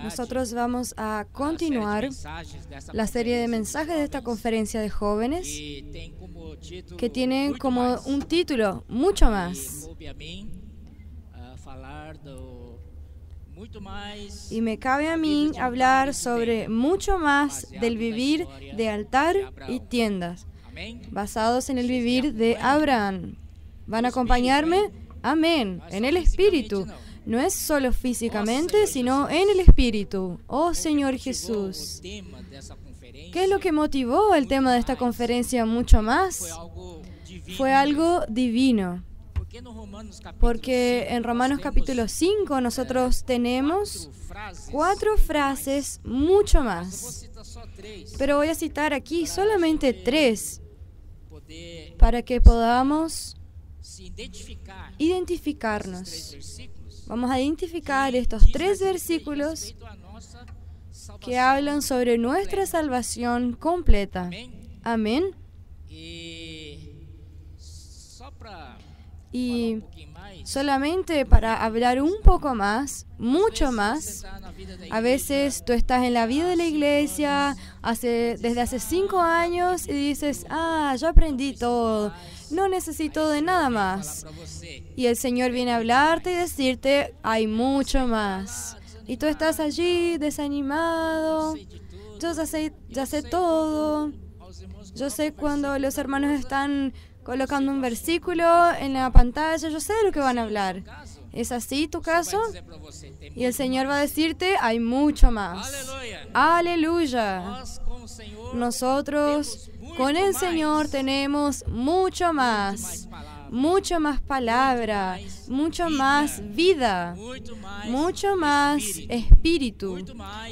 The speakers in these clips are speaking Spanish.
Nosotros vamos a continuar la serie de mensajes de esta conferencia de jóvenes que tienen como un título, Mucho Más. Y me cabe a mí hablar sobre mucho más del vivir de altar y tiendas, basados en el vivir de Abraham. ¿Van a acompañarme? Amén. En el Espíritu. No es solo físicamente, sino en el Espíritu. Oh Señor Jesús. ¿Qué es lo que motivó el tema de esta conferencia mucho más? Fue algo divino. Porque en Romanos capítulo 5 nosotros tenemos 4 frases mucho más. Pero voy a citar aquí solamente 3 para que podamos identificarnos. Vamos a identificar estos 3 versículos que hablan sobre nuestra salvación completa. Amén. Y solamente para hablar un poco más, mucho más, a veces tú estás en la vida de la iglesia desde hace 5 años y dices, ya aprendí todo, no necesito de nada más. Y el Señor viene a hablarte y decirte, hay mucho más. Y tú estás allí desanimado, yo ya sé todo. Yo sé cuando los hermanos están colocando un versículo en la pantalla, yo sé de lo que van a hablar. ¿Es así tu caso? Y el Señor va a decirte, hay mucho más. ¡Aleluya! Nosotros con el Señor tenemos mucho más palabra, mucho más vida, mucho más espíritu,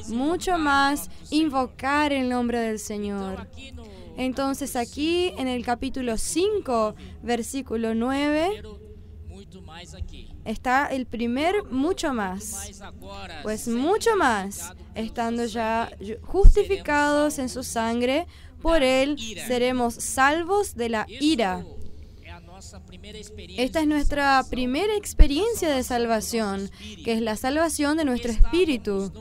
mucho más invocar el nombre del Señor. Entonces aquí en el capítulo 5, versículo 9, está el primer mucho más. Pues mucho más, estando ya justificados en su sangre, por Él seremos salvos de la ira. Esta es nuestra primera experiencia de salvación, que es la salvación de nuestro espíritu,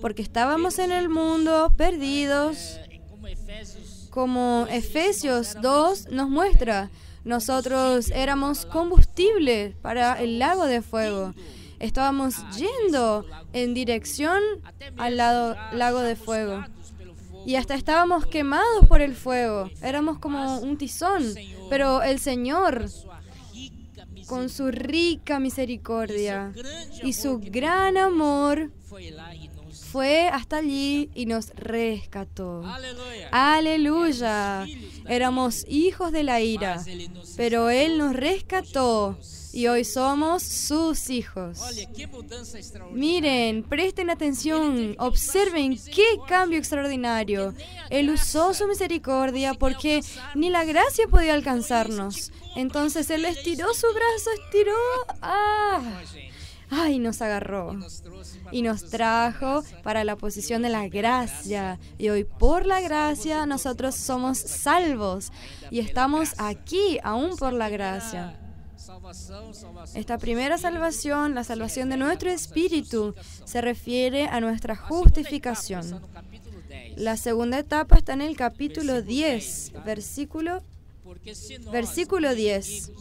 porque estábamos en el mundo perdidos. Como Efesios 2 nos muestra, nosotros éramos combustible para el lago de fuego. Estábamos yendo en dirección al lago de fuego. Y hasta estábamos quemados por el fuego. Éramos como un tizón. Pero el Señor, con su rica misericordia y su gran amor, fue hasta allí y nos rescató. ¡Aleluya! Éramos hijos de la ira, pero Él nos rescató y hoy somos sus hijos. Miren, presten atención, observen qué cambio extraordinario. Él usó su misericordia porque ni la gracia podía alcanzarnos. Entonces Él estiró su brazo, y nos agarró y nos trajo para la posición de la gracia. Y hoy por la gracia nosotros somos salvos y estamos aquí aún por la gracia. Esta primera salvación, la salvación de nuestro espíritu, se refiere a nuestra justificación. La segunda etapa está en el capítulo 10, versículo 10.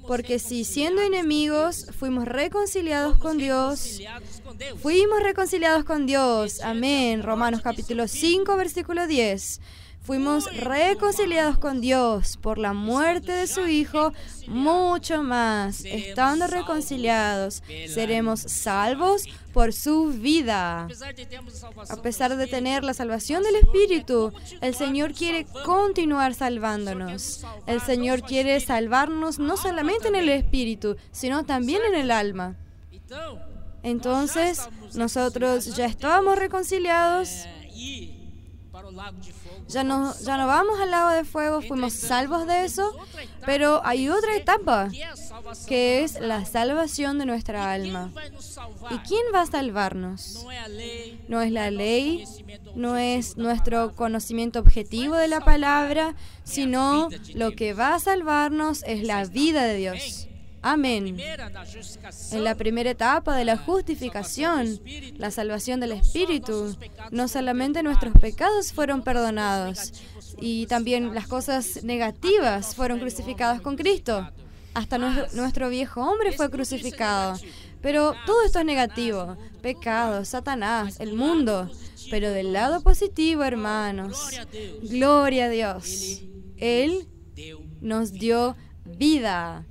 Porque si siendo enemigos fuimos reconciliados con Dios. Amén. Romanos capítulo 5, versículo 10. Fuimos reconciliados con Dios por la muerte de su Hijo, mucho más, estando reconciliados, seremos salvos por su vida. A pesar de tener la salvación del Espíritu, el Señor quiere continuar salvándonos. El Señor quiere salvarnos no solamente en el Espíritu, sino también en el alma. Entonces, nosotros ya estábamos reconciliados. Ya no vamos al lago de fuego, fuimos salvos de eso, pero hay otra etapa, que es la salvación de nuestra alma. ¿Y quién va a salvarnos? No es la ley, no es nuestro conocimiento objetivo de la palabra, sino lo que va a salvarnos es la vida de Dios. Amén. En la primera etapa de la justificación, la salvación del Espíritu, no solamente nuestros pecados fueron perdonados, y también las cosas negativas fueron crucificadas con Cristo. Hasta nuestro viejo hombre fue crucificado. Pero todo esto es negativo. Pecado, Satanás, el mundo. Pero del lado positivo, hermanos, gloria a Dios. Él nos dio vida.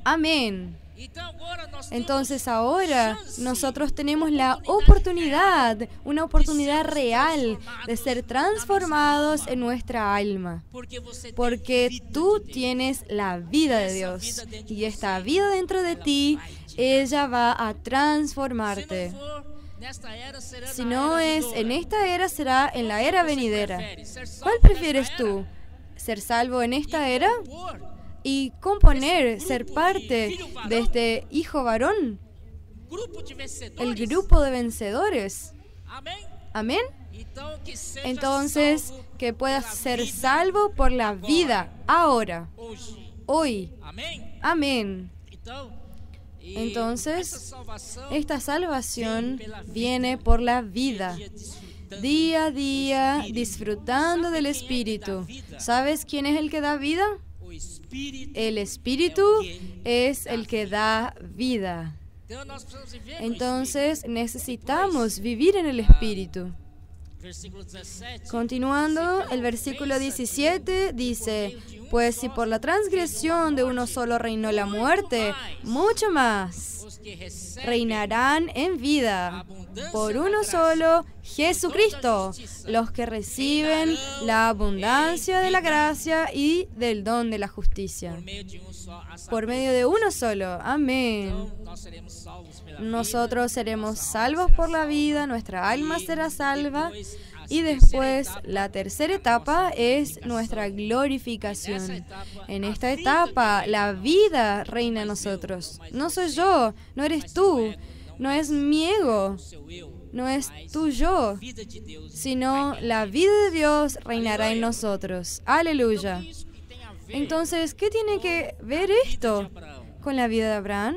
Amén. Entonces ahora nosotros tenemos la oportunidad, una oportunidad real de ser transformados en nuestra alma. Porque tú tienes la vida de Dios. Y esta vida dentro de ti, ella va a transformarte. Si no es en esta era, será en la era venidera. ¿Cuál prefieres tú? ¿Ser salvo en esta era? Y componer, ser parte de este hijo varón, el grupo de vencedores. Amén. Entonces, que puedas ser salvo por la vida ahora, hoy. Amén. Entonces, esta salvación viene por la vida, día a día, disfrutando del Espíritu. ¿Sabes quién es el que da vida? El Espíritu es el que da vida. Entonces necesitamos vivir en el Espíritu. Continuando, el versículo 17 dice: pues si por la transgresión de uno solo reinó la muerte, mucho más reinarán en vida por uno solo, Jesucristo, los que reciben la abundancia de la gracia y del don de la justicia. Por medio de uno solo. Amén. Nosotros seremos salvos por la vida, nuestra alma será salva. Y después, la tercera etapa es nuestra glorificación. En esta etapa, la vida reina en nosotros. No soy yo, no eres tú, no es mi ego, no es tu yo, sino la vida de Dios reinará en nosotros. Aleluya. Entonces, ¿qué tiene que ver esto con la vida de Abraham?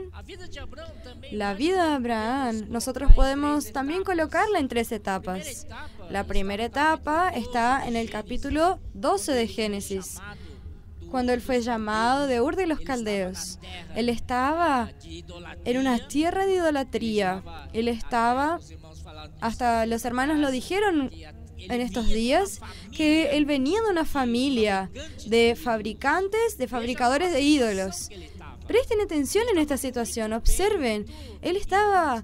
La vida de Abraham, nosotros podemos también colocarla en 3 etapas. La primera etapa está en el capítulo 12 de Génesis, cuando él fue llamado de Ur de los Caldeos. Él estaba en una tierra de idolatría. Él estaba, hasta los hermanos lo dijeron en estos días, que él venía de una familia de fabricadores de ídolos. Presten atención en esta situación, observen. Él estaba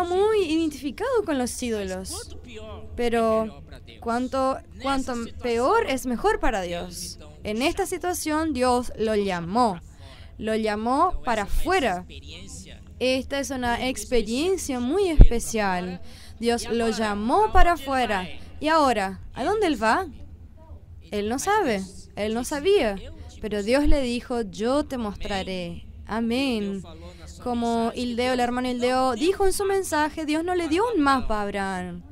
muy identificado con los ídolos. Pero cuanto peor es mejor para Dios. En esta situación Dios lo llamó para afuera. Esta es una experiencia muy especial. Dios lo llamó para afuera. Y ahora, ¿a dónde él va? Él no sabe, él no sabía. Pero Dios le dijo: yo te mostraré. Amén. Como el hermano Hildeo dijo en su mensaje, Dios no le dio un mapa a Abraham.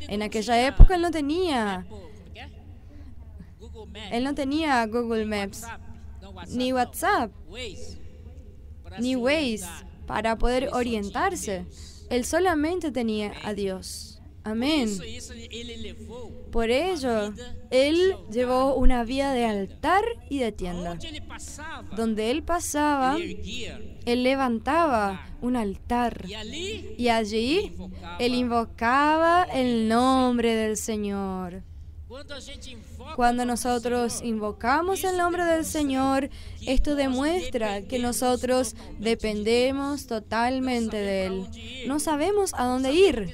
En aquella época él no tenía Google Maps, ni WhatsApp, ni Waze para poder orientarse. Él solamente tenía a Dios. Amén. Por ello, él llevó una vida de altar y de tienda. Donde él pasaba, él levantaba un altar. Y allí, él invocaba el nombre del Señor. Cuando nosotros invocamos el nombre del Señor, esto demuestra que nosotros dependemos totalmente de Él. No sabemos a dónde ir.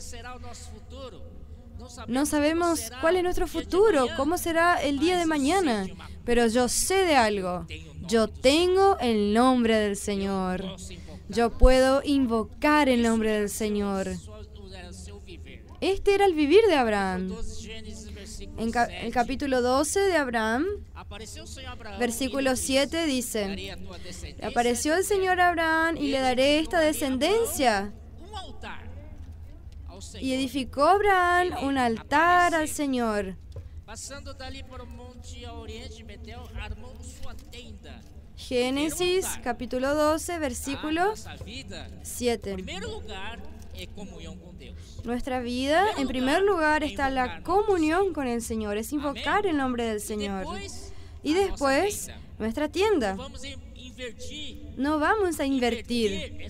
No sabemos cuál es nuestro futuro, cómo será el día de mañana. Pero yo sé de algo. Yo tengo el nombre del Señor. Yo puedo invocar el nombre del Señor. Este era el vivir de Abraham. En el capítulo 12 de Abraham, versículo 7 dice: apareció el Señor a Abraham y le daré esta descendencia. Y edificó Abraham un altar al Señor. Génesis capítulo 12, versículo 7. Nuestra vida, en primer lugar, está la comunión con el Señor, es invocar el nombre del Señor. Y después, nuestra tienda. No vamos a invertir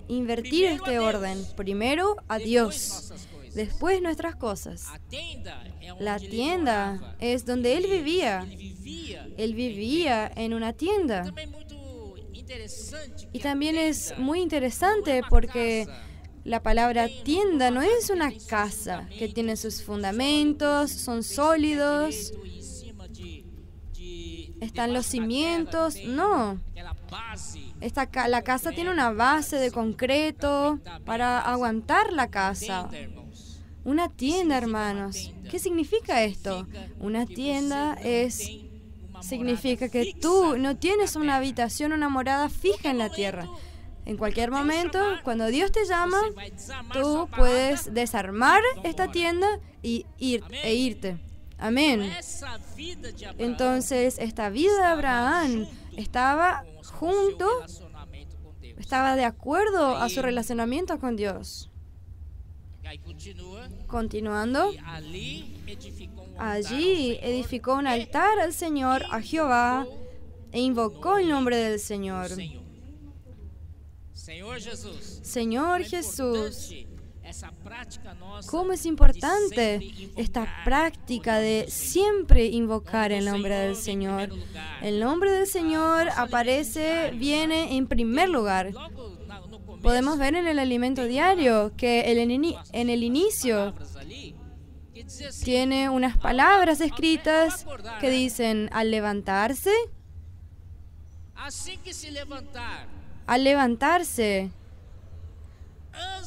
este orden. Primero a Dios, después nuestras cosas. La tienda es donde Él vivía. Él vivía en una tienda. Y también es muy interesante porque la palabra tienda no es una casa que tiene sus fundamentos, son sólidos, están los cimientos. No. La casa tiene una base de concreto para aguantar la casa. Una tienda, hermanos. ¿Qué significa esto? Una tienda significa que tú no tienes una habitación, una morada fija en la tierra. En cualquier momento, cuando Dios te llama, tú puedes desarmar esta tienda e irte. Amén. Entonces, esta vida de Abraham estaba de acuerdo a su relacionamiento con Dios. Continuando, allí edificó un altar al Señor, a Jehová, e invocó el nombre del Señor. Señor Jesús, ¿cómo es importante esta práctica de siempre invocar el nombre del Señor? El nombre del Señor viene en primer lugar. Podemos ver en el alimento diario que en el inicio tiene unas palabras escritas que dicen: al levantarse,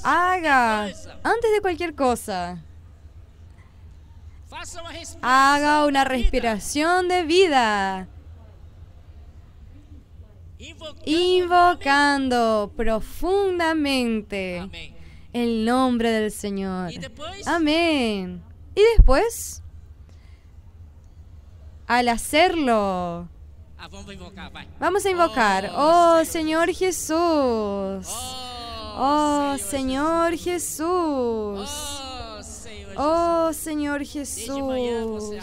haga, antes de cualquier cosa, haga una respiración de vida, invocando profundamente el nombre del Señor. Amén. Y después, al hacerlo, vamos a invocar: oh Señor Jesús. Oh Señor Jesús. Oh Señor Jesús.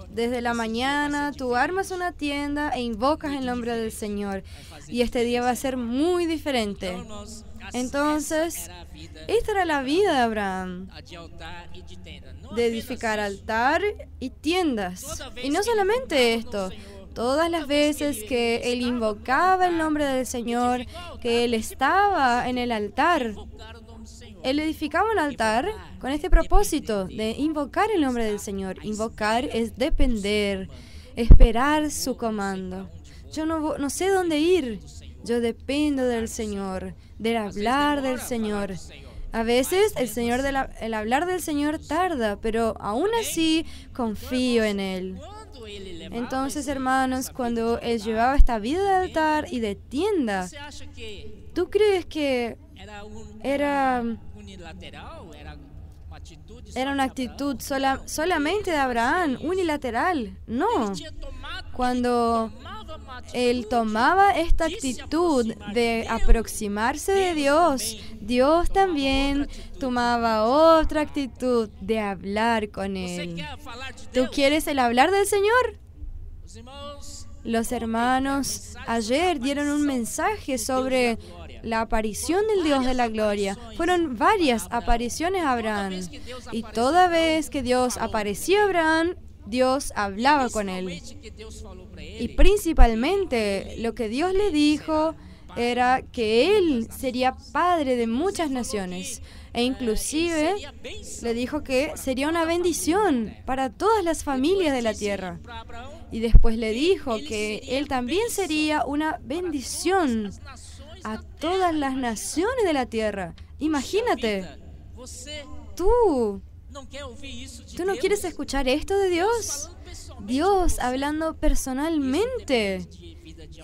Desde la mañana tú armas una tienda e invocas el nombre del Señor. Y este día va a ser muy diferente. Entonces, esta era la vida de Abraham, de edificar altar y tiendas. Y no solamente esto. Todas las veces que él invocaba el nombre del Señor, que él estaba en el altar, él edificaba un altar con este propósito de invocar el nombre del Señor. Invocar es depender, esperar su comando. Yo no sé dónde ir. Yo dependo del Señor, del hablar del Señor. A veces el hablar del Señor tarda, pero aún así confío en Él. Entonces, hermanos, cuando él llevaba esta vida de altar y de tienda, ¿tú crees que era una actitud solamente de Abraham, unilateral? No. Cuando él tomaba esta actitud de aproximarse de Dios, Dios también tomaba otra actitud de hablar con Él. ¿Tú quieres el hablar del Señor? Los hermanos ayer dieron un mensaje sobre la aparición del Dios de la gloria. Fueron varias apariciones a Abraham. Y toda vez que Dios aparecía a Abraham, Dios hablaba con él. Y principalmente lo que Dios le dijo era que él sería padre de muchas naciones. E inclusive le dijo que sería una bendición para todas las familias de la tierra. Y después le dijo que él también sería una bendición a todas las naciones de la tierra. Imagínate, tú no quieres escuchar esto de Dios. Dios hablando personalmente.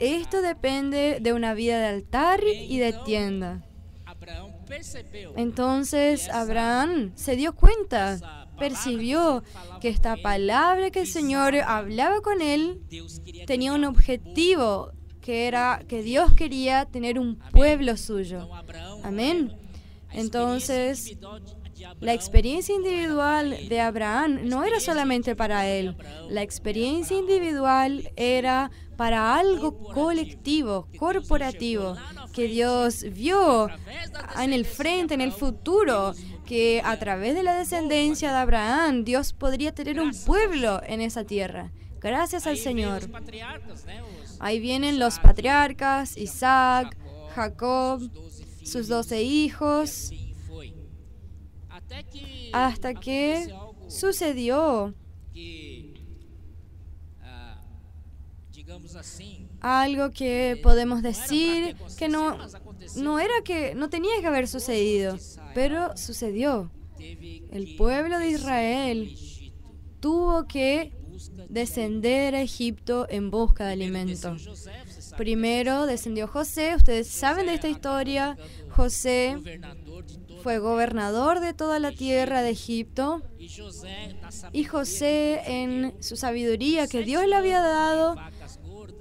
Esto depende de una vida de altar y de tienda. Entonces Abraham se dio cuenta, percibió que esta palabra que el Señor hablaba con él tenía un objetivo, que era que Dios quería tener un pueblo suyo. Amén. Entonces, la experiencia individual de Abraham no era solamente para él. La experiencia individual era para algo colectivo, corporativo, que Dios vio en el frente, en el futuro, que a través de la descendencia de Abraham, Dios podría tener un pueblo en esa tierra. Gracias al Señor. Ahí vienen los patriarcas, Isaac, Jacob, sus 12 hijos, hasta que sucedió algo que podemos decir que no tenía que haber sucedido, pero sucedió. El pueblo de Israel tuvo que descender a Egipto en busca de alimento. Primero descendió José. Ustedes saben de esta historia. José fue gobernador de toda la tierra de Egipto. Y José, en su sabiduría que Dios le había dado,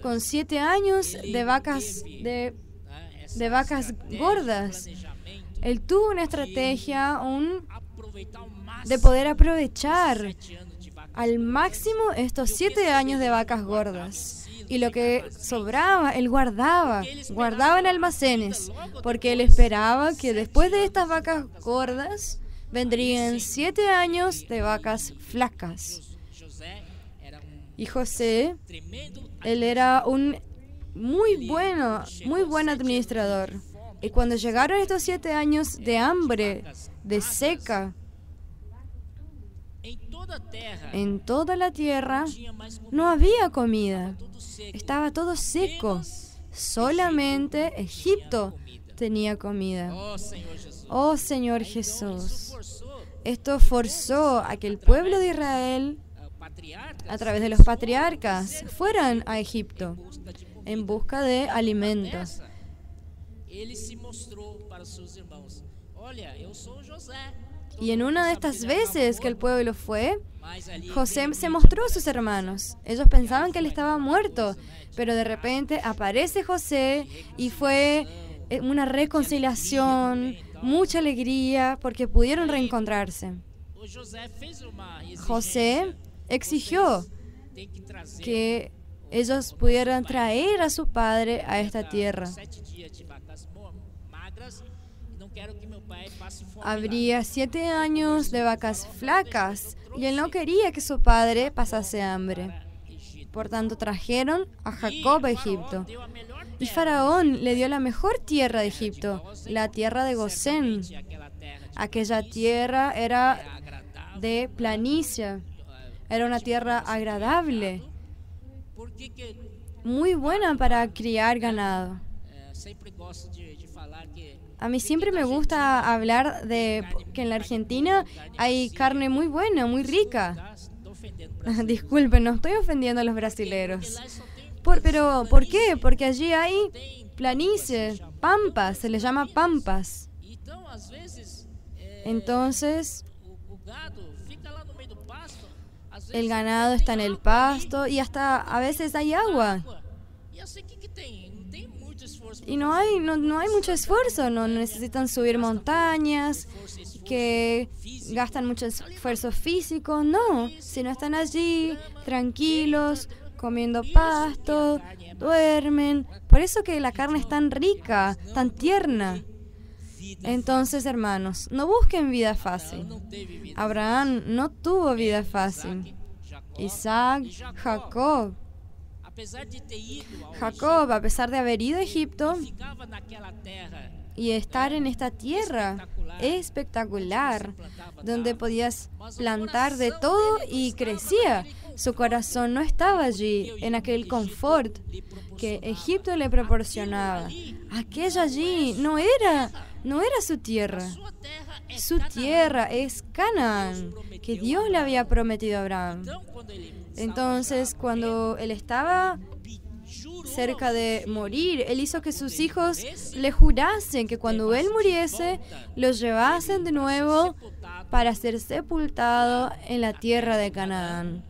con 7 años de vacas gordas, él tuvo una estrategia de poder aprovechar al máximo estos 7 años de vacas gordas. Y lo que sobraba, él guardaba en almacenes, porque él esperaba que después de estas vacas gordas vendrían 7 años de vacas flacas. Y José, él era un muy buen administrador. Y cuando llegaron estos 7 años de hambre, de seca, en toda la tierra no había comida. Estaba todo seco. Solamente Egipto tenía comida. Oh Señor Jesús. Esto forzó a que el pueblo de Israel, a través de los patriarcas, fueran a Egipto en busca de alimentos. Y en una de estas veces que el pueblo fue, José se mostró a sus hermanos. Ellos pensaban que él estaba muerto, pero de repente aparece José y fue una reconciliación, mucha alegría, porque pudieron reencontrarse. José exigió que ellos pudieran traer a su padre a esta tierra. Habría 7 años de vacas flacas y él no quería que su padre pasase hambre. Por tanto, trajeron a Jacob a Egipto. Y Faraón le dio la mejor tierra de Egipto, la tierra de Gosén. Aquella tierra era de planicie, era una tierra agradable, muy buena para criar ganado. A mí siempre me gusta hablar de que en la Argentina hay carne muy buena, muy rica. Disculpen, no estoy ofendiendo a los brasileros. Pero, ¿por qué? Porque allí hay planicie, pampas, se les llama pampas. Entonces, el ganado está en el pasto y hasta a veces hay agua. Y no hay mucho esfuerzo, no necesitan subir montañas, que gastan mucho esfuerzo físico, no, sino están allí tranquilos, comiendo pasto, duermen. Por eso que la carne es tan rica, tan tierna. Entonces, hermanos, no busquen vida fácil. Abraham no tuvo vida fácil. Isaac, Jacob, a pesar de haber ido a Egipto y estar en esta tierra espectacular, donde podías plantar de todo y crecía, su corazón no estaba allí, en aquel confort que Egipto le proporcionaba. Aquella allí no era su tierra. Su tierra es Canaán, que Dios le había prometido a Abraham. Entonces, cuando él estaba cerca de morir, Él hizo que sus hijos le jurasen que cuando Él muriese, los llevasen de nuevo para ser sepultado en la tierra de Canaán,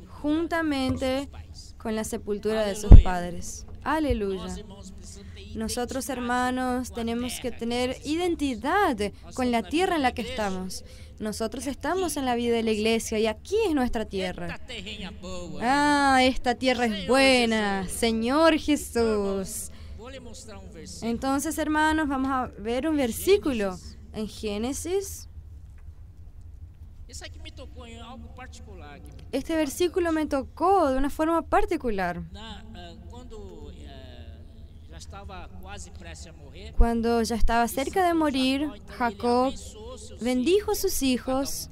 juntamente con la sepultura de sus padres. Aleluya. Nosotros, hermanos, tenemos que tener identidad con la tierra en la que estamos. Nosotros estamos en la vida de la iglesia y aquí es nuestra tierra. Ah, esta tierra es buena, Señor Jesús. Entonces, hermanos, vamos a ver un versículo en Génesis. Este versículo me tocó de una forma particular. Cuando ya estaba cerca de morir, Jacob bendijo a sus hijos,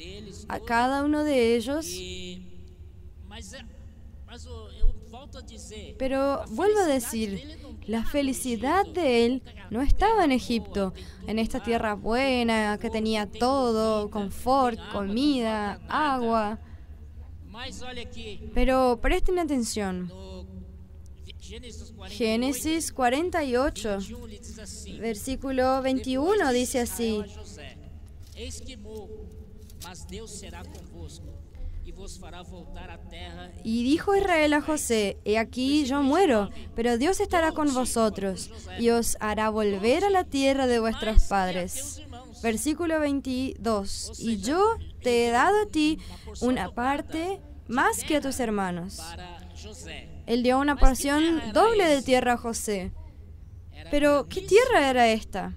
a cada uno de ellos. Pero vuelvo a decir, la felicidad de él no estaba en Egipto, en esta tierra buena que tenía todo, confort, comida, agua. Pero presten atención. Génesis 48, versículo 21 dice así: y dijo Israel a José: he aquí yo muero, pero Dios estará con vosotros y os hará volver a la tierra de vuestros padres. Versículo 22, y yo te he dado a ti una parte más que a tus hermanos. Él dio una porción doble de tierra a José. Pero, ¿qué tierra era esta?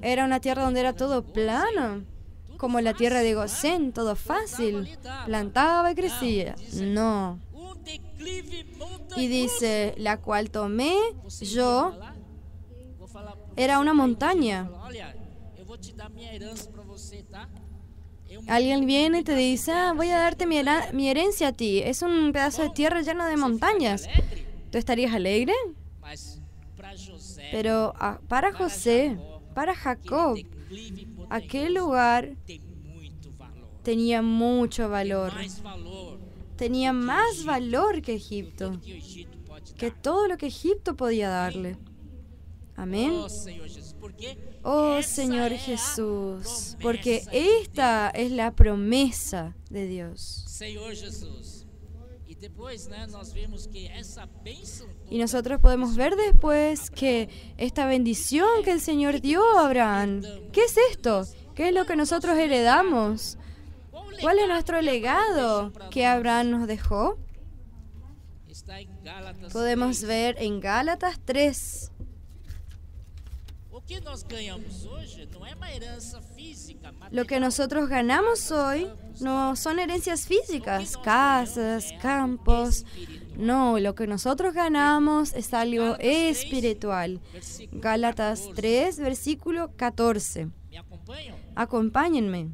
Era una tierra donde era todo plano, como la tierra de Gosén, todo fácil, plantaba y crecía. No. Y dice, la cual tomé yo, era una montaña. Alguien viene y te dice, voy a darte mi herencia a ti. Es un pedazo de tierra lleno de montañas. ¿Tú estarías alegre? Pero para José, para Jacob, aquel lugar tenía mucho valor. Tenía más valor que Egipto, que todo lo que Egipto podía darle. Amén. Oh Señor Jesús, porque esta es la promesa de Dios. Y nosotros podemos ver después que esta bendición que el Señor dio a Abraham, ¿qué es esto? ¿Qué es lo que nosotros heredamos? ¿Cuál es nuestro legado que Abraham nos dejó? Podemos ver en Gálatas 3. Lo que nosotros ganamos hoy no son herencias físicas, casas, campos. No, lo que nosotros ganamos es algo espiritual. Gálatas 3, versículo 14. Acompáñenme.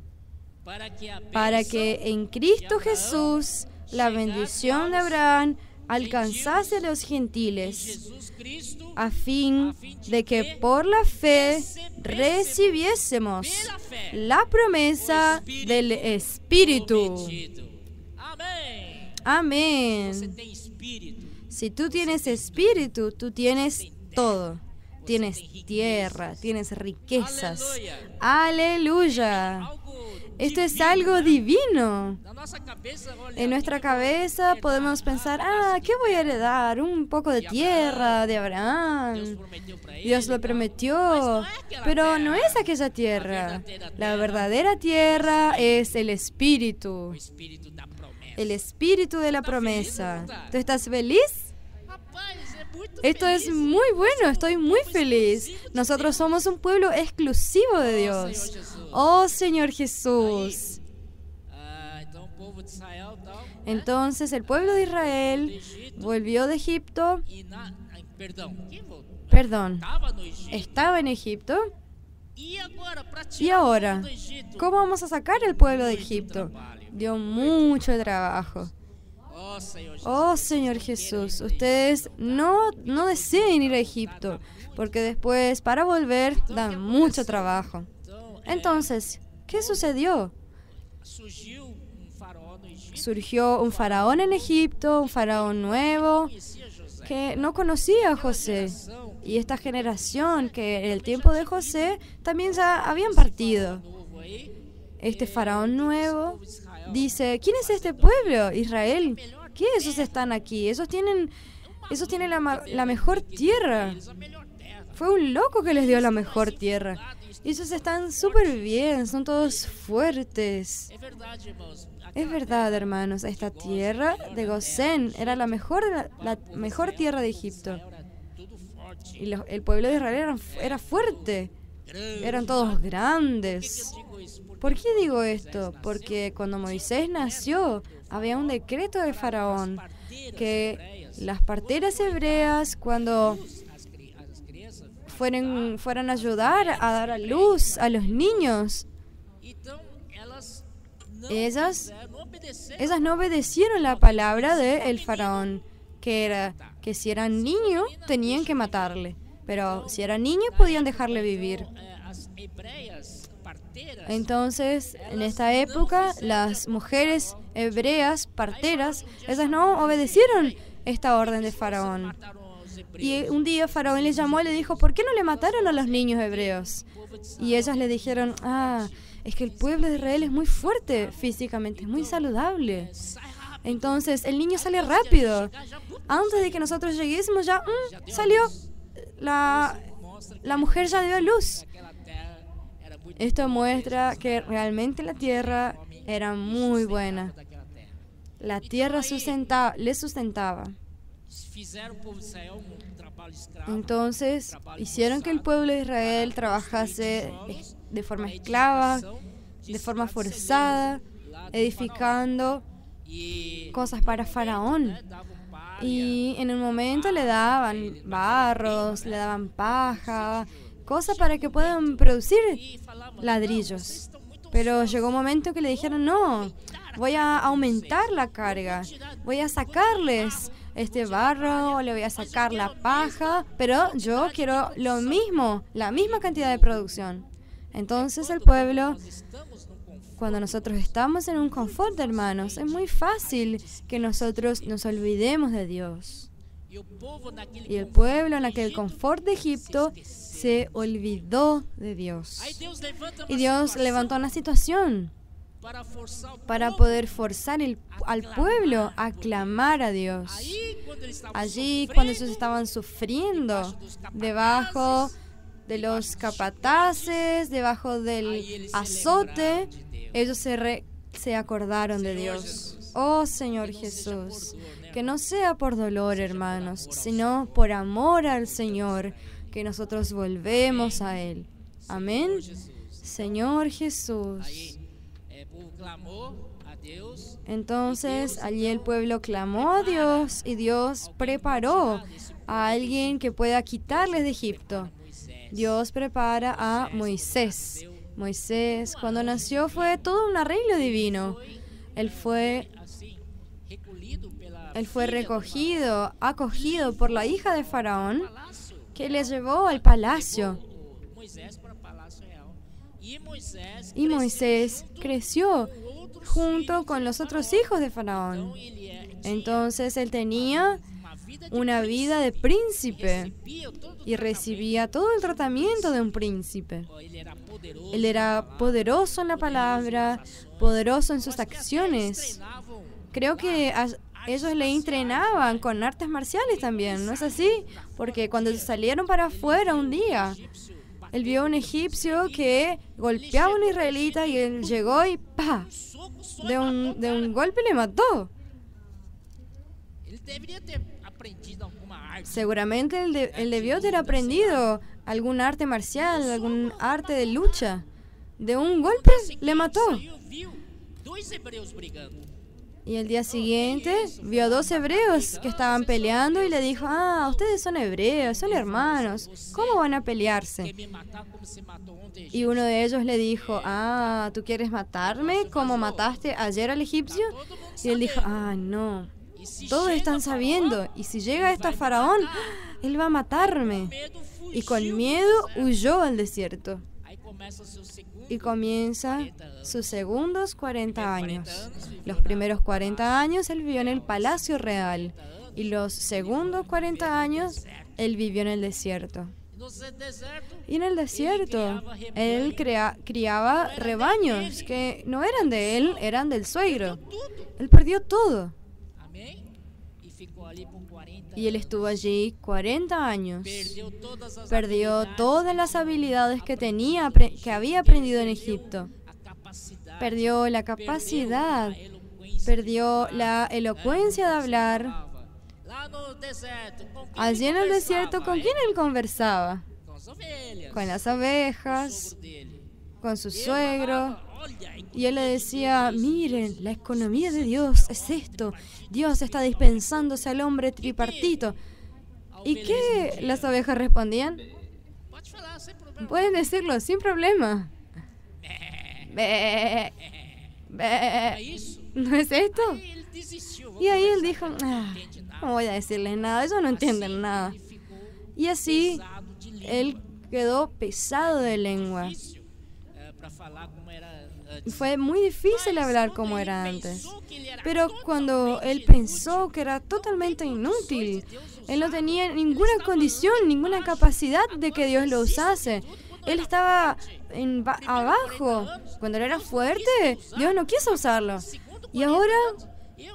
Para que en Cristo Jesús la bendición de Abraham alcanzase a los gentiles, a fin de que por la fe recibiésemos la promesa del Espíritu. Amén. Si tú tienes Espíritu, tú tienes todo. Tienes tierra, tienes riquezas. Aleluya. Esto es algo divino. En nuestra cabeza podemos pensar, ¿qué voy a heredar? Un poco de tierra de Abraham. Dios lo prometió, pero no es aquella tierra. La verdadera tierra es el Espíritu. El Espíritu de la promesa. ¿Tú estás feliz? Esto es muy bueno, estoy muy feliz. Nosotros somos un pueblo exclusivo de Dios. Oh Señor Jesús. Entonces el pueblo de Israel volvió de Egipto. Perdón, estaba en Egipto. Y ahora, ¿cómo vamos a sacar al pueblo de Egipto? Dio mucho trabajo. Oh Señor Jesús, ustedes no deseen ir a Egipto, porque después para volver dan mucho trabajo. Entonces, ¿qué sucedió? surgió un faraón en Egipto, un faraón nuevo, que no conocía a José. Y esta generación, que en el tiempo de José, también ya habían partido. Este faraón nuevo dice, ¿quién es este pueblo, Israel? ¿Qué esos están aquí? Esos tienen la mejor tierra. Fue un loco que les dio la mejor tierra. Ellos están súper bien, son todos fuertes. Es verdad, hermanos, esta tierra de Gosén era la mejor tierra de Egipto. Y el pueblo de Israel era fuerte. Eran todos grandes. ¿Por qué digo esto? Porque cuando Moisés nació, había un decreto de Faraón que las parteras hebreas, cuando fueran a ayudar a dar a luz a los niños, ellas no obedecieron la palabra del faraón, que era que si eran niños tenían que matarle, pero si eran niños podían dejarle vivir. Entonces, en esta época, las mujeres hebreas, parteras, ellas no obedecieron esta orden de Faraón. Y un día Faraón les llamó y le dijo, ¿por qué no le mataron a los niños hebreos? Y ellas le dijeron, es que el pueblo de Israel es muy fuerte físicamente, es muy saludable. Entonces, el niño sale rápido. Antes de que nosotros lleguésemos ya, salió. La mujer ya dio a luz. Esto muestra que realmente la tierra era muy buena. La tierra le sustentaba. Entonces, hicieron que el pueblo de Israel trabajase de forma esclava, de forma forzada, edificando cosas para Faraón. Y en un momento le daban barros, le daban paja, cosas para que puedan producir ladrillos. Pero llegó un momento que le dijeron, no, voy a aumentar la carga, voy a sacarles este barro, le voy a sacar la paja, pero yo quiero lo mismo, la misma cantidad de producción. Entonces el pueblo, cuando nosotros estamos en un confort, hermanos, es muy fácil que nosotros nos olvidemos de Dios. Y el pueblo en aquel confort de Egipto se olvidó de Dios. Y Dios levantó una situación para poder forzar al pueblo a clamar a Dios. Allí, cuando ellos estaban sufriendo debajo de los capataces, debajo del azote, ellos se acordaron de Dios. Oh Señor Jesús, que no sea por dolor, hermanos, sino por amor al Señor, que nosotros volvemos a Él. Amén. Señor Jesús. Entonces, allí el pueblo clamó a Dios y Dios preparó a alguien que pueda quitarles de Egipto. Dios prepara a Moisés. Moisés, cuando nació, fue todo un arreglo divino. Él fue acogido por la hija de Faraón, que le llevó al palacio. Y Moisés creció junto con los otros hijos de Faraón. Entonces él tenía una vida de príncipe y recibía todo el tratamiento de un príncipe. Él era poderoso en la palabra, poderoso en sus acciones. Creo que ellos le entrenaban con artes marciales también, ¿no es así? Porque cuando salieron para afuera un día, él vio a un egipcio que golpeaba a un israelita y él llegó y ¡pa! De un golpe le mató. Seguramente él debió haber aprendido algún arte marcial, algún arte de lucha. De un golpe le mató. Y el día siguiente vio a 2 hebreos que estaban peleando y le dijo, ustedes son hebreos, son hermanos, ¿cómo van a pelearse? Y uno de ellos le dijo, ¿tú quieres matarme como mataste ayer al egipcio? Y él dijo, no, todos están sabiendo, y si llega este faraón, él va a matarme. Y con miedo huyó al desierto. y comienza sus segundos 40 años. Los primeros 40 años él vivió en el palacio real y los segundos 40 años él vivió en el desierto. Y en el desierto él criaba rebaños que no eran de él, eran del suegro. Él perdió todo. Y él estuvo allí 40 años. Perdió todas las habilidades que que había aprendido en Egipto. Perdió la capacidad, perdió la elocuencia de hablar. Allí en el desierto, ¿con quién él conversaba? Con las ovejas, con su suegro. Y él le decía, miren, la economía de Dios es esto. Dios está dispensándose al hombre tripartito. ¿Y qué las ovejas respondían? Pueden decirlo sin problema. Bé, bé. ¿No es esto? Y ahí él dijo, no voy a decirles nada, ellos no entienden nada. Y así él quedó pesado de lengua. Fue muy difícil hablar como era antes. Pero cuando él pensó que era totalmente inútil, él no tenía ninguna condición, ninguna capacidad de que Dios lo usase. Él estaba abajo. Cuando él era fuerte, Dios no quiso usarlo. Y ahora,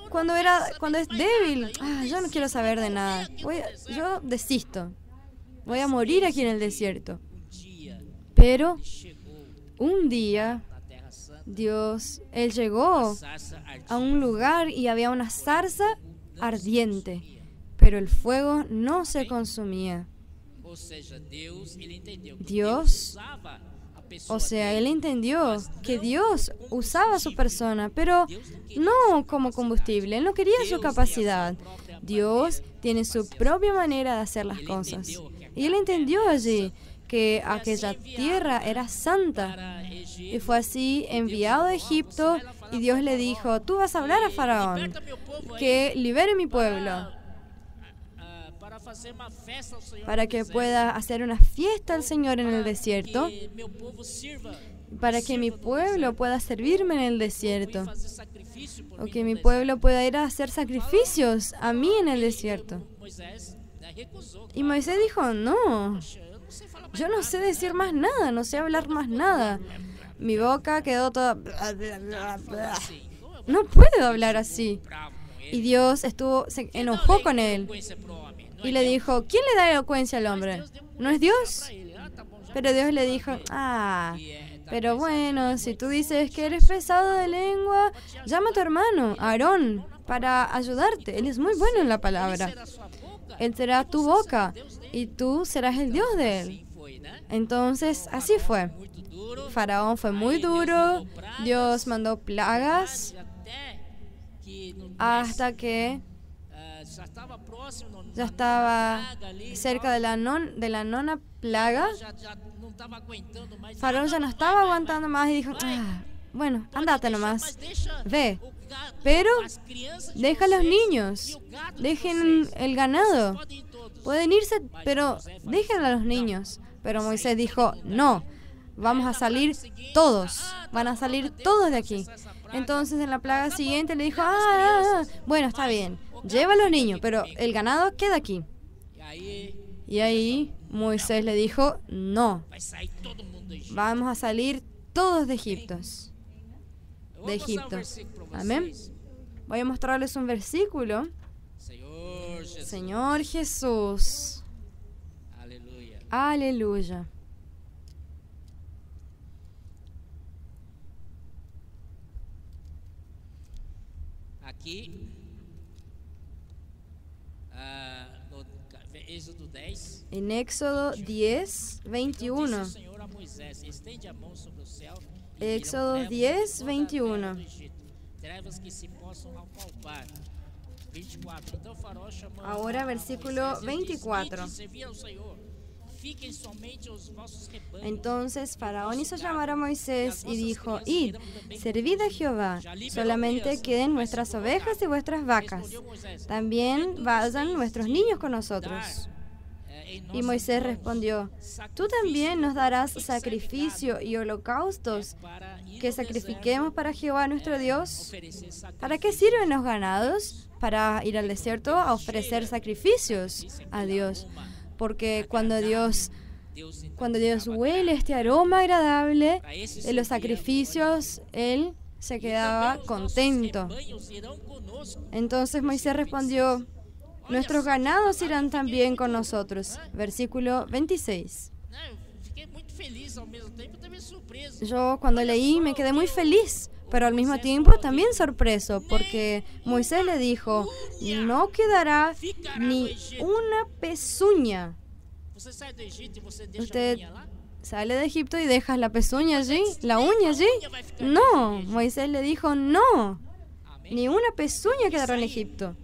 cuando es débil, yo no quiero saber de nada. Yo desisto. Voy a morir aquí en el desierto. Pero un día él llegó a un lugar y había una zarza ardiente, pero el fuego no se consumía. Él entendió que Dios usaba a su persona, pero no como combustible. Él no quería su capacidad. Dios tiene su propia manera de hacer las cosas. Y él entendió allí que aquella tierra era santa. Y fue así enviado a Egipto y Dios le dijo, tú vas a hablar a Faraón, que libere mi pueblo, para que pueda hacer una fiesta al Señor en el desierto, para que mi pueblo pueda servirme en el desierto, o que mi pueblo pueda ir a hacer sacrificios a mí en el desierto. Y Moisés dijo, no, yo no sé decir más nada, no sé hablar más nada. Mi boca quedó toda... No puedo hablar así. Y Dios se enojó con él. Y le dijo, ¿quién le da elocuencia al hombre? ¿No es Dios? Pero Dios le dijo, pero bueno, si tú dices que eres pesado de lengua, llama a tu hermano, Aarón, para ayudarte. Él es muy bueno en la palabra. Él será tu boca y tú serás el Dios de él. Entonces, así fue. Faraón fue muy duro. Dios mandó plagas hasta que ya estaba cerca de la nona plaga. Faraón ya no estaba aguantando más y dijo, bueno, andate nomás, ve. Pero deja a los niños, dejen el ganado. Pueden irse, pero dejen a los niños. Pero Moisés dijo, no, vamos a salir todos, van a salir todos de aquí. Entonces en la plaga siguiente le dijo, bueno, está bien, lleva a los niños, pero el ganado queda aquí. Y ahí Moisés le dijo, no, vamos a salir todos de Egipto. Amén. Voy a mostrarles un versículo. Señor Jesús. Aleluya. Aquí, en Éxodo 10, 21. Éxodo 10, 21. Ahora versículo 24. Entonces Faraón hizo llamar a Moisés y dijo, id, servid a Jehová, solamente queden vuestras ovejas y vuestras vacas. También vayan nuestros niños con nosotros. Y Moisés respondió: ¿tú también nos darás sacrificio y holocaustos que sacrifiquemos para Jehová nuestro Dios? ¿Para qué sirven los ganados? Para ir al desierto a ofrecer sacrificios a Dios. Porque cuando Dios huele este aroma agradable de los sacrificios, Él se quedaba contento. Entonces Moisés respondió: nuestros ganados irán también con nosotros. Versículo 26. Yo cuando leí me quedé muy feliz, pero al mismo tiempo también sorpreso, porque Moisés le dijo: no quedará ni una pezuña. Usted sale de Egipto y dejas la pezuña allí, la uña allí. No, Moisés le dijo: no, ni una pezuña quedará en Egipto.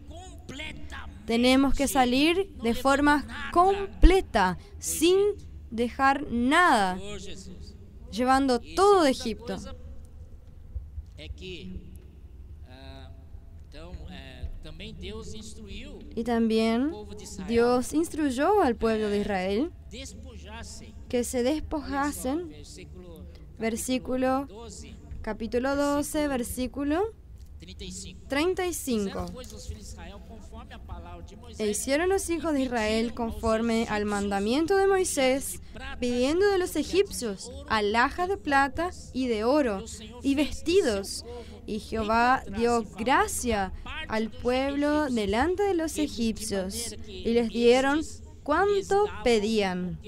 Tenemos que salir de forma completa, sin dejar nada, llevando todo de Egipto. Y también Dios instruyó al pueblo de Israel que se despojasen, capítulo 12, versículo 35. E hicieron los hijos de Israel conforme al mandamiento de Moisés, pidiendo de los egipcios alhajas de plata y de oro y vestidos. Y Jehová dio gracia al pueblo delante de los egipcios, y les dieron cuanto pedían.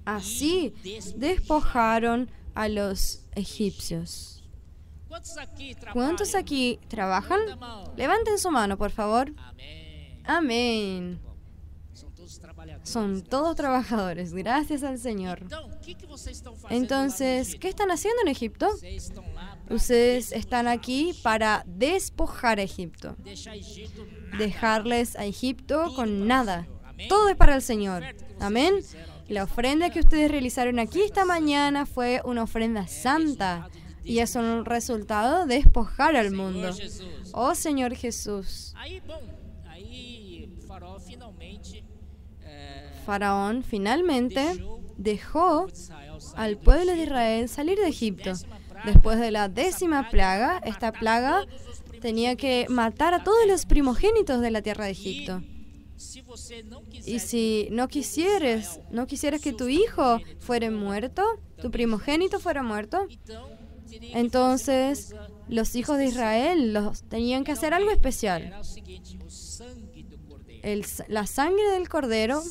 Así despojaron a los egipcios. ¿Cuántos aquí trabajan? Levanten su mano, por favor. Amén. Son todos trabajadores, gracias al Señor. Entonces, ¿qué están haciendo en Egipto? Ustedes están aquí para despojar a Egipto. Dejarles a Egipto con nada. Todo es para el Señor. Amén. La ofrenda que ustedes realizaron aquí esta mañana fue una ofrenda santa. Y es un resultado de despojar al mundo. Oh Señor Jesús. Faraón finalmente dejó al pueblo de Israel salir de Egipto. Después de la 10ª plaga, esta plaga tenía que matar a todos los primogénitos de la tierra de Egipto. Y si no quisieras que tu hijo fuera muerto, tu primogénito fuera muerto, entonces los hijos de Israel tenían que hacer algo especial. La sangre del cordero,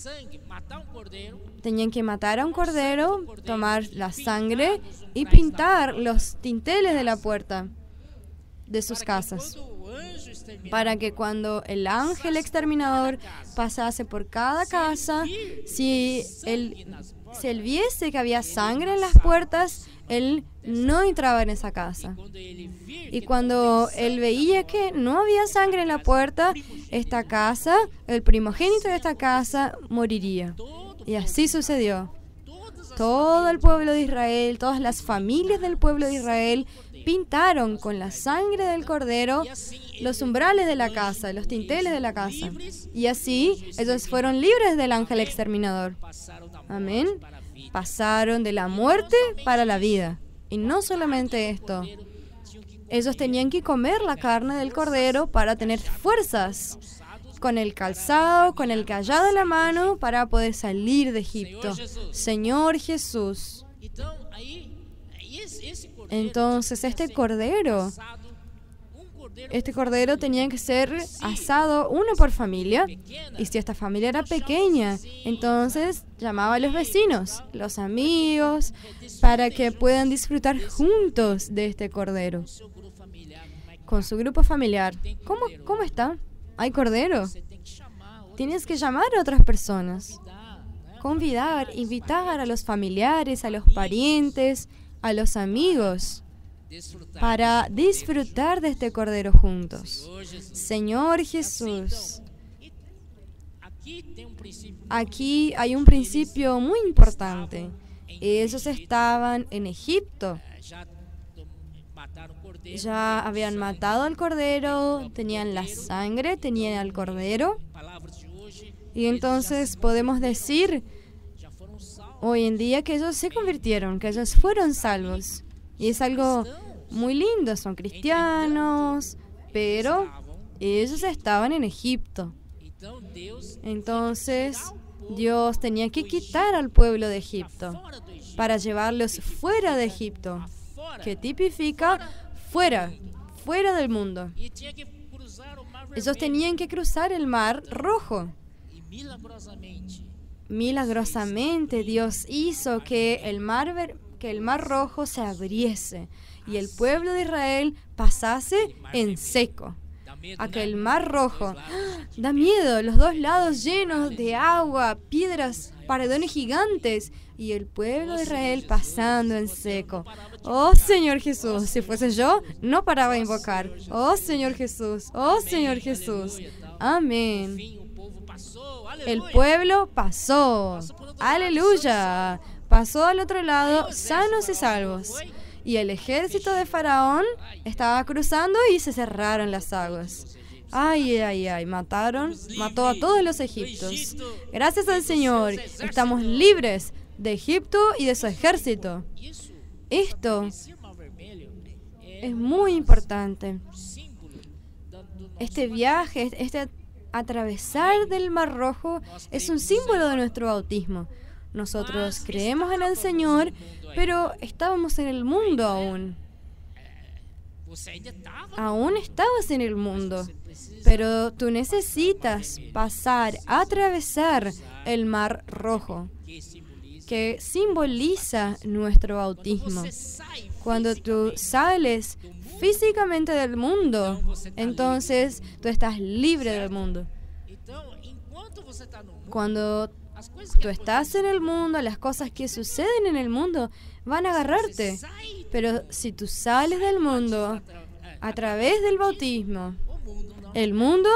tenían que matar a un cordero, tomar la sangre y pintar los dinteles de la puerta de sus casas, para que cuando el ángel exterminador pasase por cada casa, si él viese que había sangre en las puertas, él no entraba en esa casa. Y cuando él veía que no había sangre en la puerta, esta casa, el primogénito de esta casa, moriría. Y así sucedió. Todo el pueblo de Israel, todas las familias del pueblo de Israel, pintaron con la sangre del cordero los umbrales de la casa, los dinteles de la casa. Y así ellos fueron libres del ángel exterminador. Amén. Pasaron de la muerte para la vida. Y no solamente esto. Ellos tenían que comer la carne del cordero para tener fuerzas, con el calzado, con el cayado en la mano, para poder salir de Egipto. Señor Jesús. Entonces este cordero tenía que ser asado uno por familia, y si esta familia era pequeña, entonces llamaba a los vecinos, los amigos, para que puedan disfrutar juntos de este cordero, con su grupo familiar. ¿Cómo está? ¿Hay cordero? Tienes que llamar a otras personas, convidar, invitar a los familiares, a los parientes, a los amigos, para disfrutar de este cordero juntos. Señor Jesús. Aquí hay un principio muy importante. Ellos estaban en Egipto. Ya habían matado al cordero, tenían la sangre, tenían al cordero. Y entonces podemos decir já foram salvos. hoy en día que ellos se convirtieron, que ellos fueron salvos. Y es algo muy lindo, son cristianos, pero ellos estaban en Egipto. Então Deus Entonces Dios tenía que quitar al pueblo de Egipto fora do Egito, para llevarlos fuera de Egipto, fora, que tipifica fuera, fuera del mundo. e tinha que cruzar o mar Ellos vermelho. tenían que cruzar el mar rojo. E Milagrosamente Dios hizo que el mar rojo se abriese y el pueblo de Israel pasase en seco. dá medo, Aquel né? mar rojo. ¡Ah! Da miedo, los dos lados llenos de agua, piedras, paredones gigantes y el pueblo de Israel pasando en seco. Oh Señor Jesús, si fuese yo, no paraba de invocar. Oh Señor Jesús, oh Señor Jesús. Amén. Enfim, o povo passou, El aleluia. pueblo pasó. Aleluya. Pasó al otro lado sanos y salvos. Y el ejército de Faraón estaba cruzando y se cerraron las aguas. Ay, ay, ay, mató a todos los egipcios. Gracias al Señor, estamos libres de Egipto y de su ejército. Isso, Esto esse mar vermelho é es muy importante. símbolo do nosso Este viaje, este atravesar del Mar Rojo es un símbolo de nuestro bautismo. Nosotros creemos en el Señor, pero estábamos en el mundo aún. Você ainda estava, Aún estabas en el mundo, pero tú necesitas pasar, atravesar el Mar Rojo, que simboliza. que simboliza nuestro bautismo. Você sai Cuando tú sales físicamente del mundo, entonces tú estás libre del mundo. Então, enquanto você está no mundo, Cuando as coisas que tú estás en el mundo, las cosas que suceden en el mundo van a agarrarte. sai, Pero si tú sales del mundo a través del bautismo, o mundo não. el mundo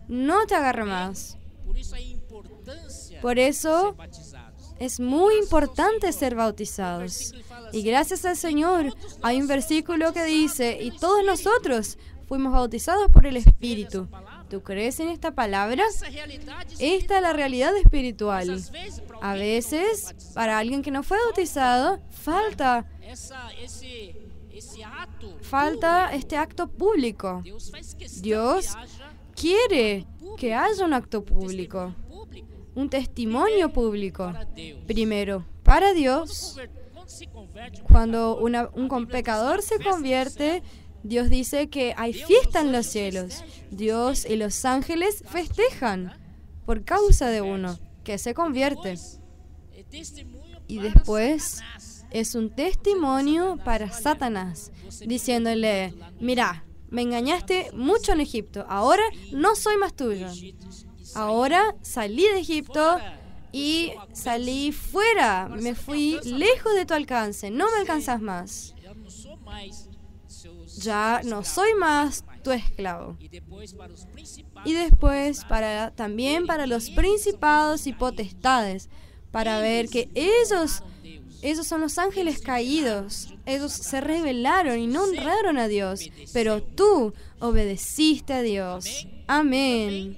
no te agarra más. Por isso a importância Por de ser eso batizados. es muy importante ser bautizados. Y gracias al Señor hay un versículo que dice, y todos nosotros fuimos bautizados por el Espíritu. ¿Tú crees en esta palabra? Essa realidade Esta es la realidad espiritual. às vezes para A alguém veces, para alguien que no fue bautizado, esse ato falta este acto público. Deus faz questão Dios que haja quiere que haya un acto público, público un testimonio público. para Deus. Primero, para Dios. Quando se converte Cuando un pecador se convierte, Dios dice que hay fiesta en los cielos. Dios y los ángeles festejan por causa de uno que se convierte. testemunho Y para después Satanás. es un testimonio para Satanás, diciéndole, mira, me engañaste mucho en Egipto, ahora no soy más tuyo. Ahora salí de Egipto y salí fuera, me fui lejos de tu alcance, no me alcanzas más. Eu não sou mais seu Ya no soy más tu esclavo. E depois para os principais Y después también para los principados y potestades, para ver que ellos son los ángeles caídos. Ellos se rebelaron y no honraron a Dios, pero tú obedeciste a Dios. Amén.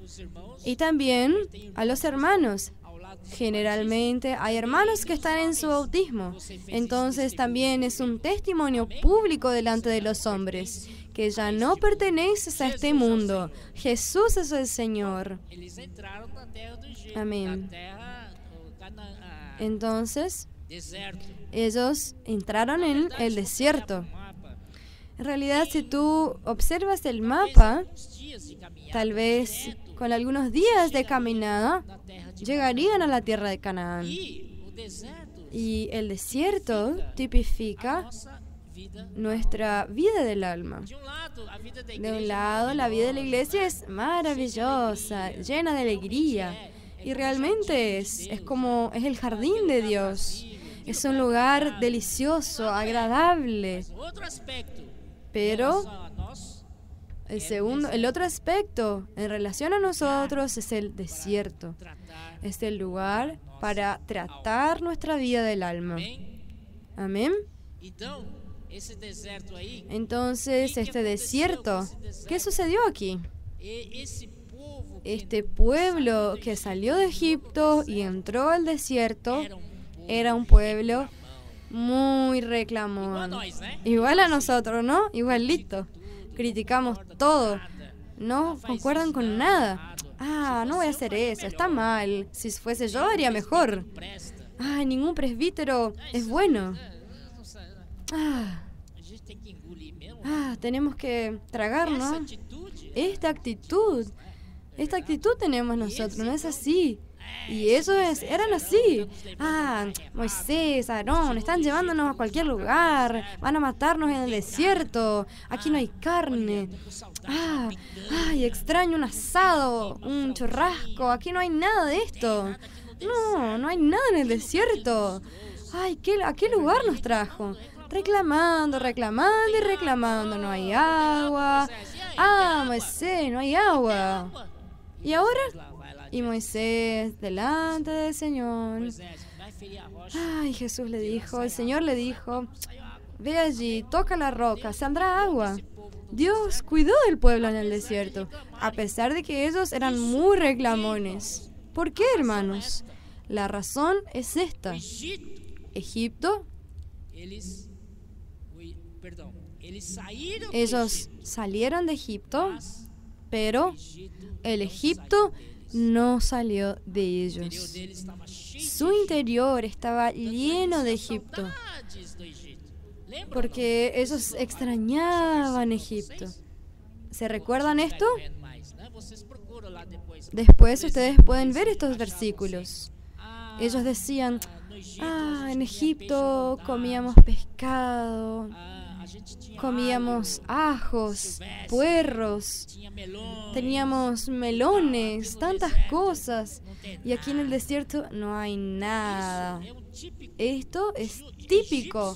os irmãos Y también a los hermanos. ao lado Generalmente hay hermanos que están en su bautismo. Entonces también es un testimonio público delante de los hombres, que ya no perteneces a este mundo. Jesús es el Señor. eles entraram na terra do Egito, Amém. na terra o Canaã, Entonces deserto. ellos entraron en el desierto. Mapa, En realidad, si tú observas el mapa, uns dias de caminhada tal vez con algunos días de caminada na terra de llegarían a la tierra de Canaán. E o deserto Y el desierto tipifica nossa vida. nuestra vida del alma. De lado, a vida da De igreja un lado, la vida de la iglesia es maravillosa, llena de alegría. Y realmente es el jardín de Dios. Es un lugar delicioso, agradable. outro aspecto. Pero A nós el otro aspecto en relación a nosotros es el desierto. tratar Es el lugar para tratar nuestra vida del alma. bem. Amén. Então, esse deserto aí, Entonces, este desierto, ¿qué sucedió aquí? esse povo Este pueblo que salió de Egipto y entró al desierto era un pueblo muy reclamón. Igual a nosotros, ¿no? Igualito. Criticamos todo. No concuerdan con nada. Ah, no voy a hacer eso, está mal. Si fuese yo, haría mejor. Ah, ningún presbítero es bueno. Tenemos que tragarnos esta actitud. Esta actitud tenemos nosotros, no es así. Y eran así. Moisés, Aarón, están llevándonos a cualquier lugar. Van a matarnos en el desierto. Aquí no hay carne. Extraño un asado, un churrasco. Aquí no hay nada de esto. No hay nada en el desierto. ¿A qué lugar nos trajo? Reclamando y reclamando. No hay agua. Moisés, no hay agua. ¿Y ahora? Y Moisés delante del Señor. Jesús le dijo, el Señor le dijo, ve allí, toca la roca, saldrá agua. Dios cuidó del pueblo en el desierto, a pesar de que ellos eran muy reclamones. ¿Por qué, hermanos? La razón es esta. Egipto, ellos salieron de Egipto, pero el Egipto no salió de ellos. Su interior estaba lleno de Egipto, porque ellos extrañaban Egipto. ¿Se recuerdan esto? Después ustedes pueden ver estos versículos. Ellos decían, en Egipto comíamos pescado, comíamos ajos, puerros, teníamos melones, tantas cosas. Y aquí en el desierto no hay nada. Esto es típico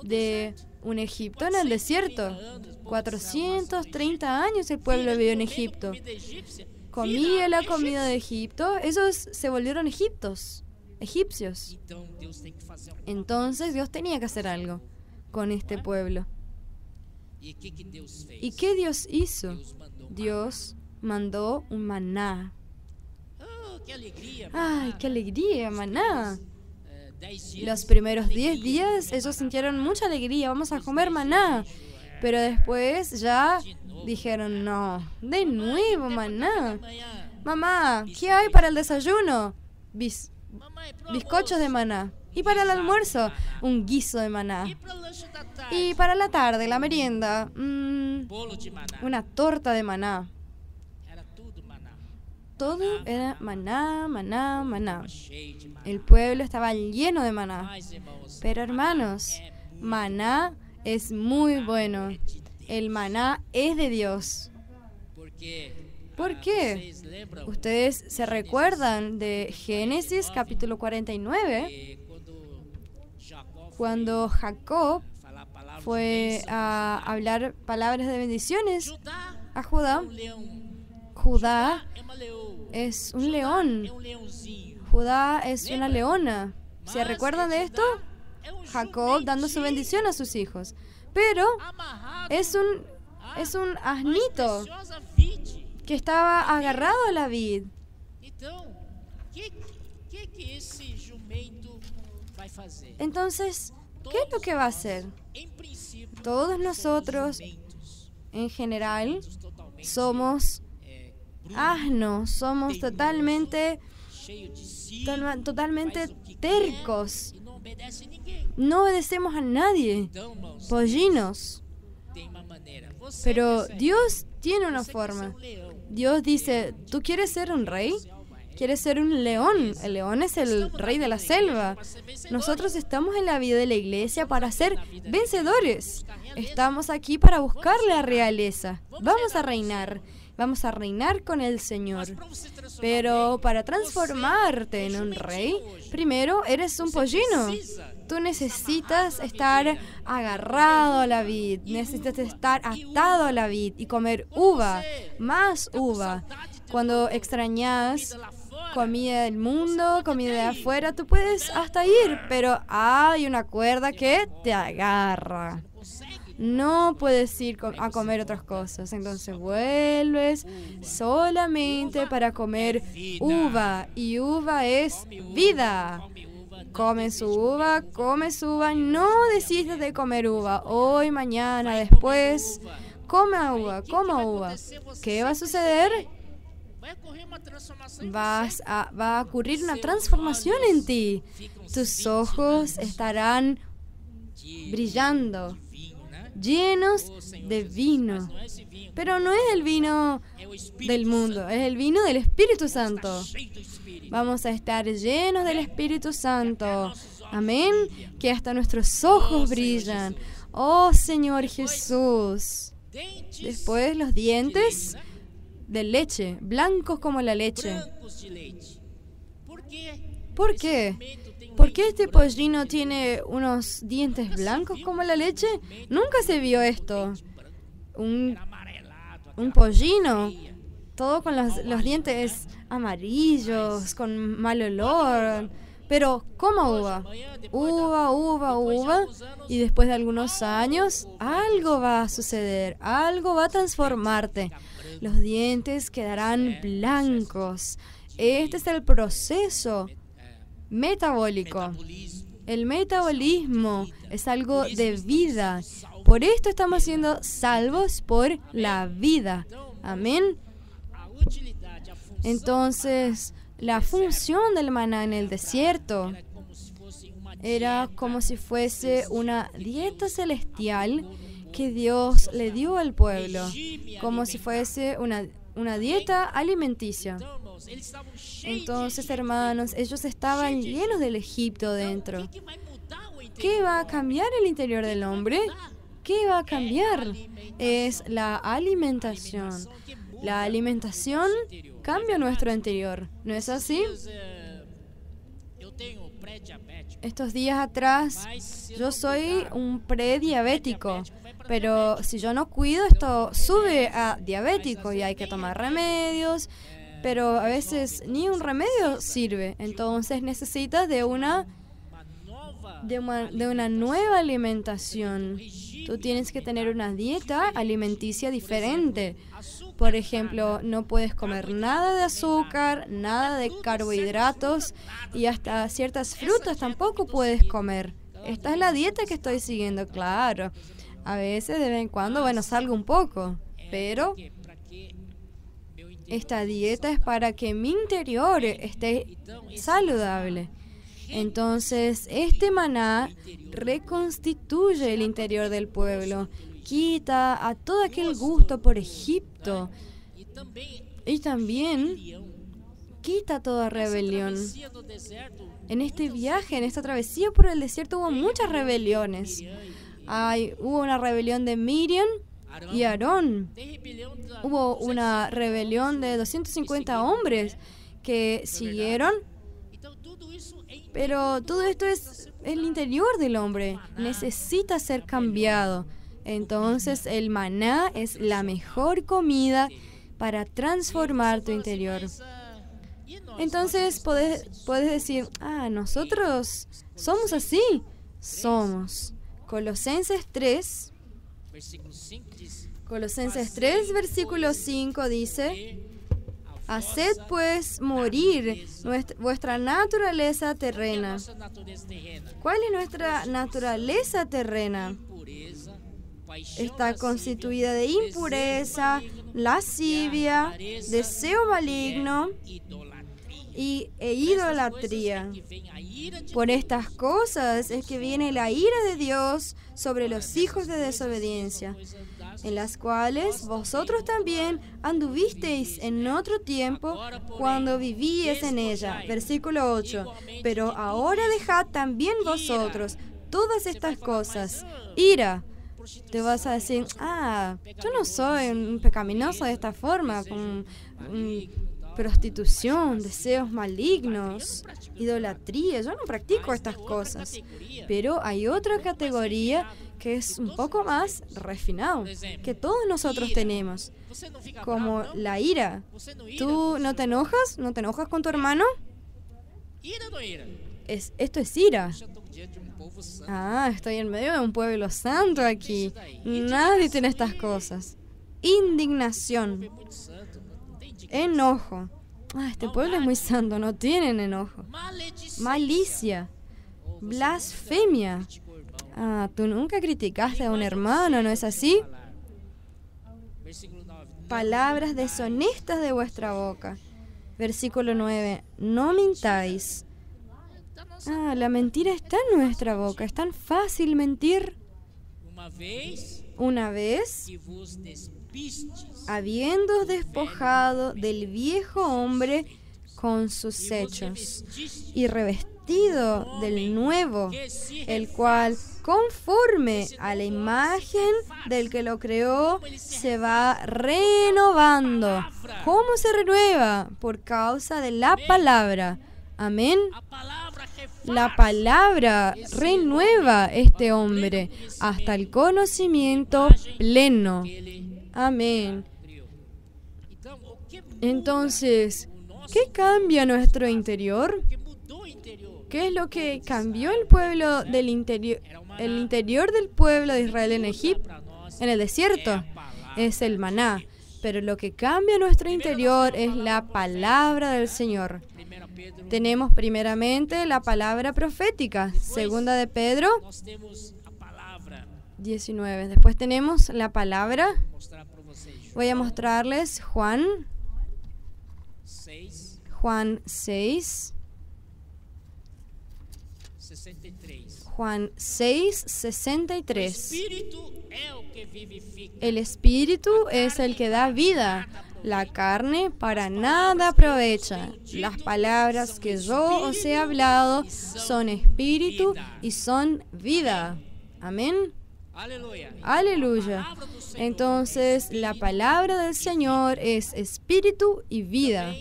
de un Egipto en el desierto. 430 años el pueblo vivió en Egipto. Comía la comida de Egipto. Ellos se volvieron egipcios. Entonces Dios tenía que hacer algo con este pueblo. ¿Y qué Dios hizo? Dios mandó un maná. ¡Qué alegría, maná! Los primeros 10 días ellos sintieron mucha alegría, vamos a comer maná. Pero después ya dijeron, no, de nuevo maná. Mamá, ¿qué hay para el desayuno? Bizcochos de maná. Y para el almuerzo, un guiso de maná. Y para la tarde, la merienda, una torta de maná. Todo era maná, maná, maná. El pueblo estaba lleno de maná. Pero hermanos, maná es muy bueno. El maná es de Dios. ¿Por qué? ¿Ustedes se recuerdan de Génesis capítulo 49? Cuando Jacob fue a hablar palabras de bendiciones a Judá. Judá es un león. Judá es una leona. ¿Se recuerdan de esto? Jacob dando su bendición a sus hijos. Pero es un asnito que estaba agarrado a la vid. Entonces, ¿qué es lo que va a hacer? Todos nosotros, en general, somos asnos, somos totalmente tercos. No obedecemos a nadie, pollinos. Pero Dios tiene una forma. Dios dice, ¿tú quieres ser un rey? ¿Quieres ser un león? El león es el rey de la selva. Nosotros estamos en la vida de la iglesia para ser vencedores. Estamos aquí para buscar la realeza. Vamos a reinar con el Señor. Pero para transformarte en un rey, primero eres un pollino. Tú necesitas estar agarrado a la vid, necesitas estar atado a la vid y comer uva, más uva. Cuando extrañas comida del mundo, comida de afuera, tú puedes hasta ir, pero hay una cuerda que te agarra. no puedes ir a comer otras cosas. Entonces vuelves solamente para comer uva. Y uva es vida. Come su uva, no desistas de comer uva. Hoy, mañana, después, coma uva. ¿Qué va a suceder? Va a ocurrir una transformación en ti. Tus ojos estarán brillando, llenos de vino. Pero no es el vino del mundo, es el vino del Espíritu Santo. Vamos a estar llenos del Espíritu Santo. Amén. Que hasta nuestros ojos brillan. Oh Señor Jesús. Después los dientes de leche, blancos como la leche. ¿Por qué? ¿Por qué este pollino tiene unos dientes blancos como la leche? Nunca se vio esto. Un pollino, todo con los dientes amarillos, con mal olor. Pero como uva, y después de algunos años, algo va a suceder, algo va a transformarte. Los dientes quedarán blancos. Este es el proceso metabólico. El metabolismo es algo de vida. Por esto estamos siendo salvos por la vida. Amén. Entonces, la función del maná en el desierto era como si fuese una dieta celestial que Dios le dio al pueblo, como si fuese una dieta alimenticia. Entonces, hermanos, ellos estaban llenos del Egipto dentro. ¿Qué va a cambiar el interior del hombre? ¿Qué va a cambiar? Es la alimentación. La alimentación cambia nuestro interior, ¿no es así? Estos días atrás, yo soy un prediabético, pero si yo no cuido, esto sube a diabético y hay que tomar remedios, pero a veces ni un remedio sirve. Entonces necesitas de una nueva alimentación. Tú tienes que tener una dieta alimenticia diferente. Por ejemplo, no puedes comer nada de azúcar, nada de carbohidratos y hasta ciertas frutas tampoco puedes comer. Esta es la dieta que estoy siguiendo, claro. A veces, de vez en cuando, salgo un poco, pero esta dieta es para que mi interior esté saludable. Entonces, este maná reconstituye el interior del pueblo, quita a todo aquel gusto por Egipto y también quita toda rebelión. En este viaje, en esta travesía por el desierto hubo muchas rebeliones. Hubo una rebelión de Miriam y Aarón. Hubo una rebelión de 250 hombres que siguieron. Pero todo esto es el interior del hombre. Necesita ser cambiado. Entonces el maná es la mejor comida para transformar tu interior. Entonces puedes decir, nosotros somos así. Somos. Colosenses 3, versículo 5 dice: haced pues morir vuestra naturaleza terrena. ¿Cuál es nuestra naturaleza terrena? Está constituida de impureza, lascivia, deseo maligno e idolatría. Por estas cosas es que viene la ira de Dios sobre los hijos de desobediencia, en las cuales vosotros también anduvisteis en otro tiempo cuando vivíais en ella. Versículo 8. Pero ahora dejad también vosotros todas estas cosas. Ira. Te vas a decir, yo no soy un pecaminoso de esta forma, con prostitución, deseos malignos, idolatría. Yo no practico estas cosas. Pero hay otra categoría que es un poco más refinado, que todos nosotros tenemos, como la ira. ¿Tú no te enojas? ¿No te enojas con tu hermano? Esto es ira. Já estou diante de um povo santo. Ah, estoy en medio de un pueblo santo aquí. Nadie tiene estas cosas. Indignación, Muito santo, não tem de enojo. Ah, este pueblo es muy santo, no tienen enojo. maledicência. Malicia, blasfemia. Criticou o irmão. Ah, tú nunca criticaste a un hermano, ¿no es así? Versículo 9. Palabras deshonestas de vuestra boca. Versículo 9. No mintáis. Ah, la mentira está en nuestra boca. Es tan fácil mentir. Uma vez Una vez, que vos despistes habiendo despojado del viejo hombre con sus e vos hechos, revestiste y revestido del nuevo, que se el cual, conforme a la imagen del que lo creó, se va renovando. ¿Cómo se renueva? Por causa de la palabra. Amén. a palavra refaz. La palabra renueva este hombre hasta el conocimiento pleno. que ele Amén. criou. Então, o que muda Entonces, o nosso ¿qué cambia nuestro interior? o que mudou o interior? ¿Qué es lo que cambió el pueblo del interior, el interior del pueblo de Israel en Egipto, Para nós en el é desierto? a palavra. Es el maná. Pero lo que cambia nuestro interior es la palabra del Señor. 1 Pedro, Tenemos primeramente la palabra profética, segunda de Pedro nós temos a palavra. 19. Después tenemos la palabra. Vou mostrar para vocês. Voy a mostrarles Juan 6, 6, 63. Juan 6, O 63. Espírito é o que vivifica. El Espíritu es el que da vida. La carne para nada aprovecha. Las palabras que yo os he hablado son espíritu y son vida. Amén. Aleluia. Aleluya. Entonces, la palabra del Señor es espíritu y vida.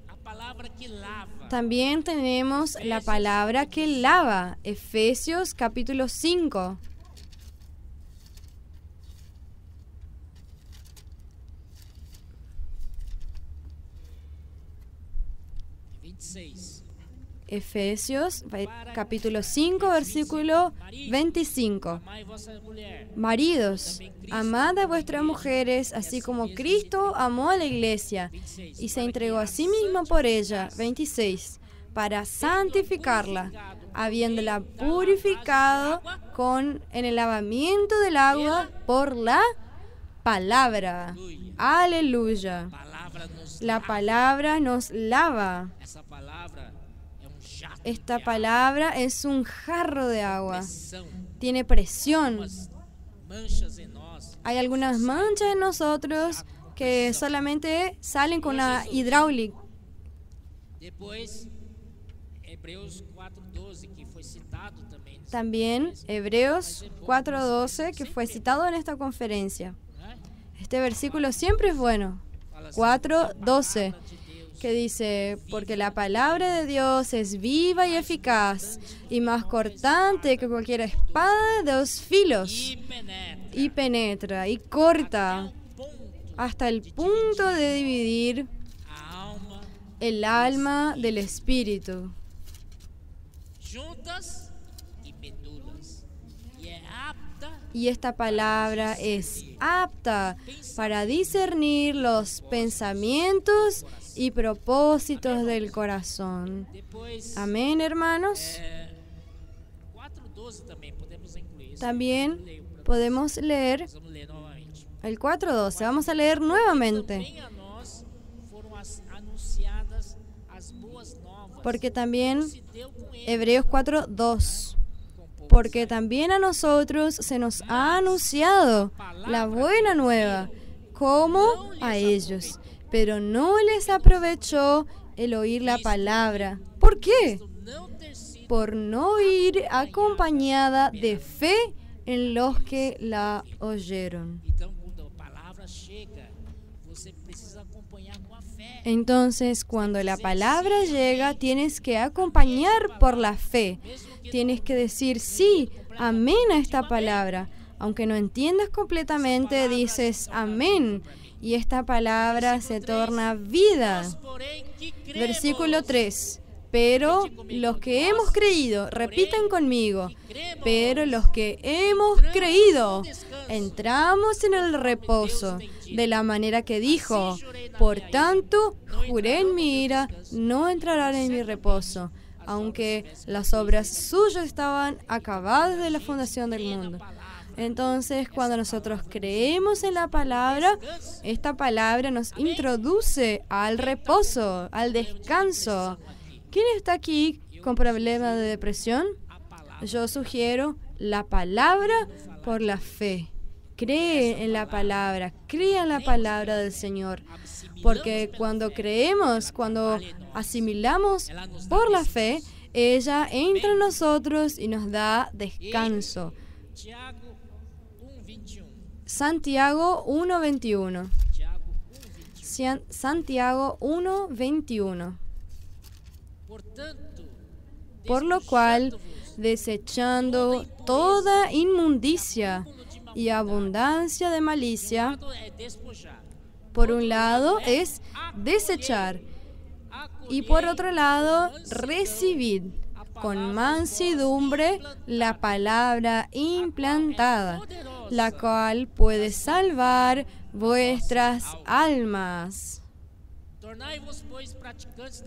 A palavra que lava. También tenemos la palabra que lava. Efesios capítulo 5. E 26. Efesios capítulo 5, versículo 25. Amai vossa mulher. Maridos, amad a vuestras mujeres, así como Cristo amó a la iglesia y se entregó a sí mismo por ella. 26. Para santificarla, habiéndola purificado en el lavamiento del agua por la palabra. Aleluya. Palavra nos La palabra nos lava. Essa palavra é jato Esta de palabra es un jarro de agua. pressão. Tiene presión. As manchas em nós. Hay algunas manchas en nosotros que solamente salen con una hidráulica. Depois, Hebreus 4:12, que foi citado também. También Hebreos 4:12, que fue citado en esta conferencia. Né? Este versículo siempre es bueno. Fala assim, 4:12, de Deus que dice, porque la palabra de Dios es viva y eficaz y más cortante que cualquier espada de 2 filos, y penetra y corta hasta el punto de dividir a alma el alma del espíritu, juntas e medulas. E é apta y esta palabra es apta para discernir los pensamientos y propósitos del corazón. depois Amén, hermanos. 4:12 também podemos incluir. También podemos leer Vamos ler novamente. el 4:12. Vamos a leer nuevamente. Também a nós foram anunciadas as boas novas. Porque también Se deu com ele Hebreos 4:2. com pouco. Porque también a nosotros se nos ha anunciado la buena nueva, como a ellos. Pero no les aprovechó el oír la palabra. ¿Por qué? Não ter sido. Por no ir acompañada de fe en los que la oyeron. Então, quando a palavra chega, você precisa acompanhar com a fé. Entonces, cuando la palabra llega, tienes que acompañar por la fe. Tienes que decir sí, amén a esta palabra. Aunque no entiendas completamente, dices amén. Y esta palabra se torna vida. Porém, que cremos, Versículo 3. Pero los que hemos creído, repitan conmigo, pero los que hemos creído, entramos en el reposo, de la manera que dijo, por tanto, juré en mi ira, no entrarán en mi reposo, aunque las obras suyas estaban acabadas de la fundación del mundo. Entonces, cuando nosotros creemos en la palabra, esta palabra nos introduce al reposo, al descanso. ¿Quién está aquí con problemas de depresión? Yo sugiero la palabra por la fe. Cree en la palabra, crea en la palabra del Señor. Porque cuando creemos, cuando asimilamos por la fe, ella entra en nosotros y nos da descanso. Santiago 1:21. Santiago 1:21. Por lo cual, desechando toda inmundicia y abundancia de malicia, por un lado es desechar y por otro lado recibid con mansedumbre la palabra implantada, la cual puede salvar vuestras almas.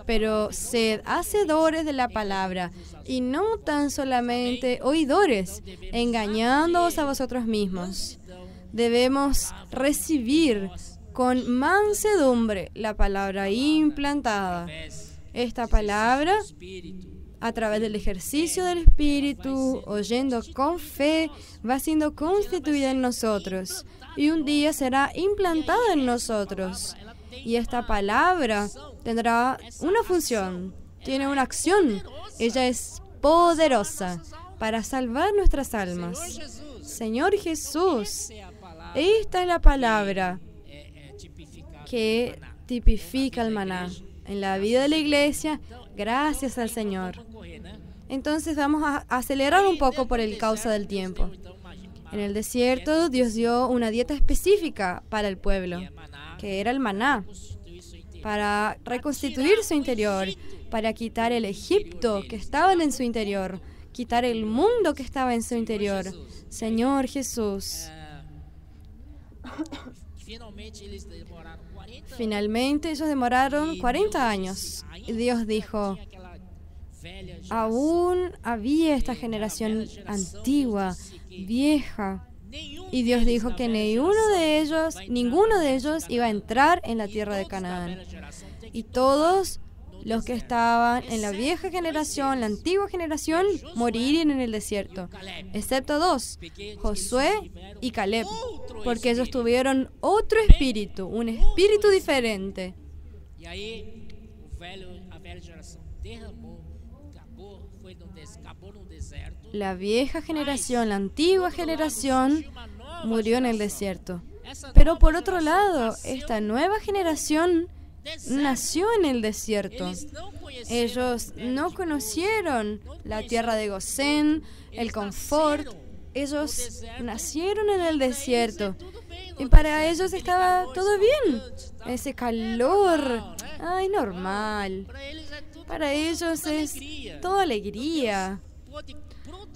Pero sed hacedores de la palabra, y no tan solamente oidores, engañándoos a vosotros mismos. Debemos recibir con mansedumbre la palabra implantada. Esta palabra, a través del ejercicio del Espíritu, oyendo con fe, va siendo constituida en nosotros, y un día será implantada en nosotros. Y esta palabra tendrá una función, tiene una acción. Ella es poderosa para salvar nuestras almas. Señor Jesús, esta es la palabra que tipifica el maná en la vida de la iglesia, gracias al Señor. Entonces vamos a acelerar un poco por el causa del tiempo. En el desierto, Dios dio una dieta específica para el pueblo, que era el maná, para reconstituir su interior, para quitar el Egipto que estaba en su interior, quitar el mundo que estaba en su interior. Señor Jesús. Finalmente ellos demoraron 40 años. Y Dios dijo, aún había esta generación antigua, vieja. Y Dios dijo que ninguno de ellos iba a entrar en la tierra de Canaán. Y todos los que estaban en la vieja generación, la antigua generación, morirían en el desierto, excepto dos, Josué y Caleb, porque ellos tuvieron otro espíritu, un espíritu diferente. La vieja generación, la antigua generación, murió en el desierto. Pero por otro lado, esta nueva generación nació en el desierto. Ellos no conocieron la tierra de Gosén, el confort. Ellos nacieron en el desierto. Y para ellos estaba todo bien. Ese calor, ay, normal. Para ellos es toda alegría.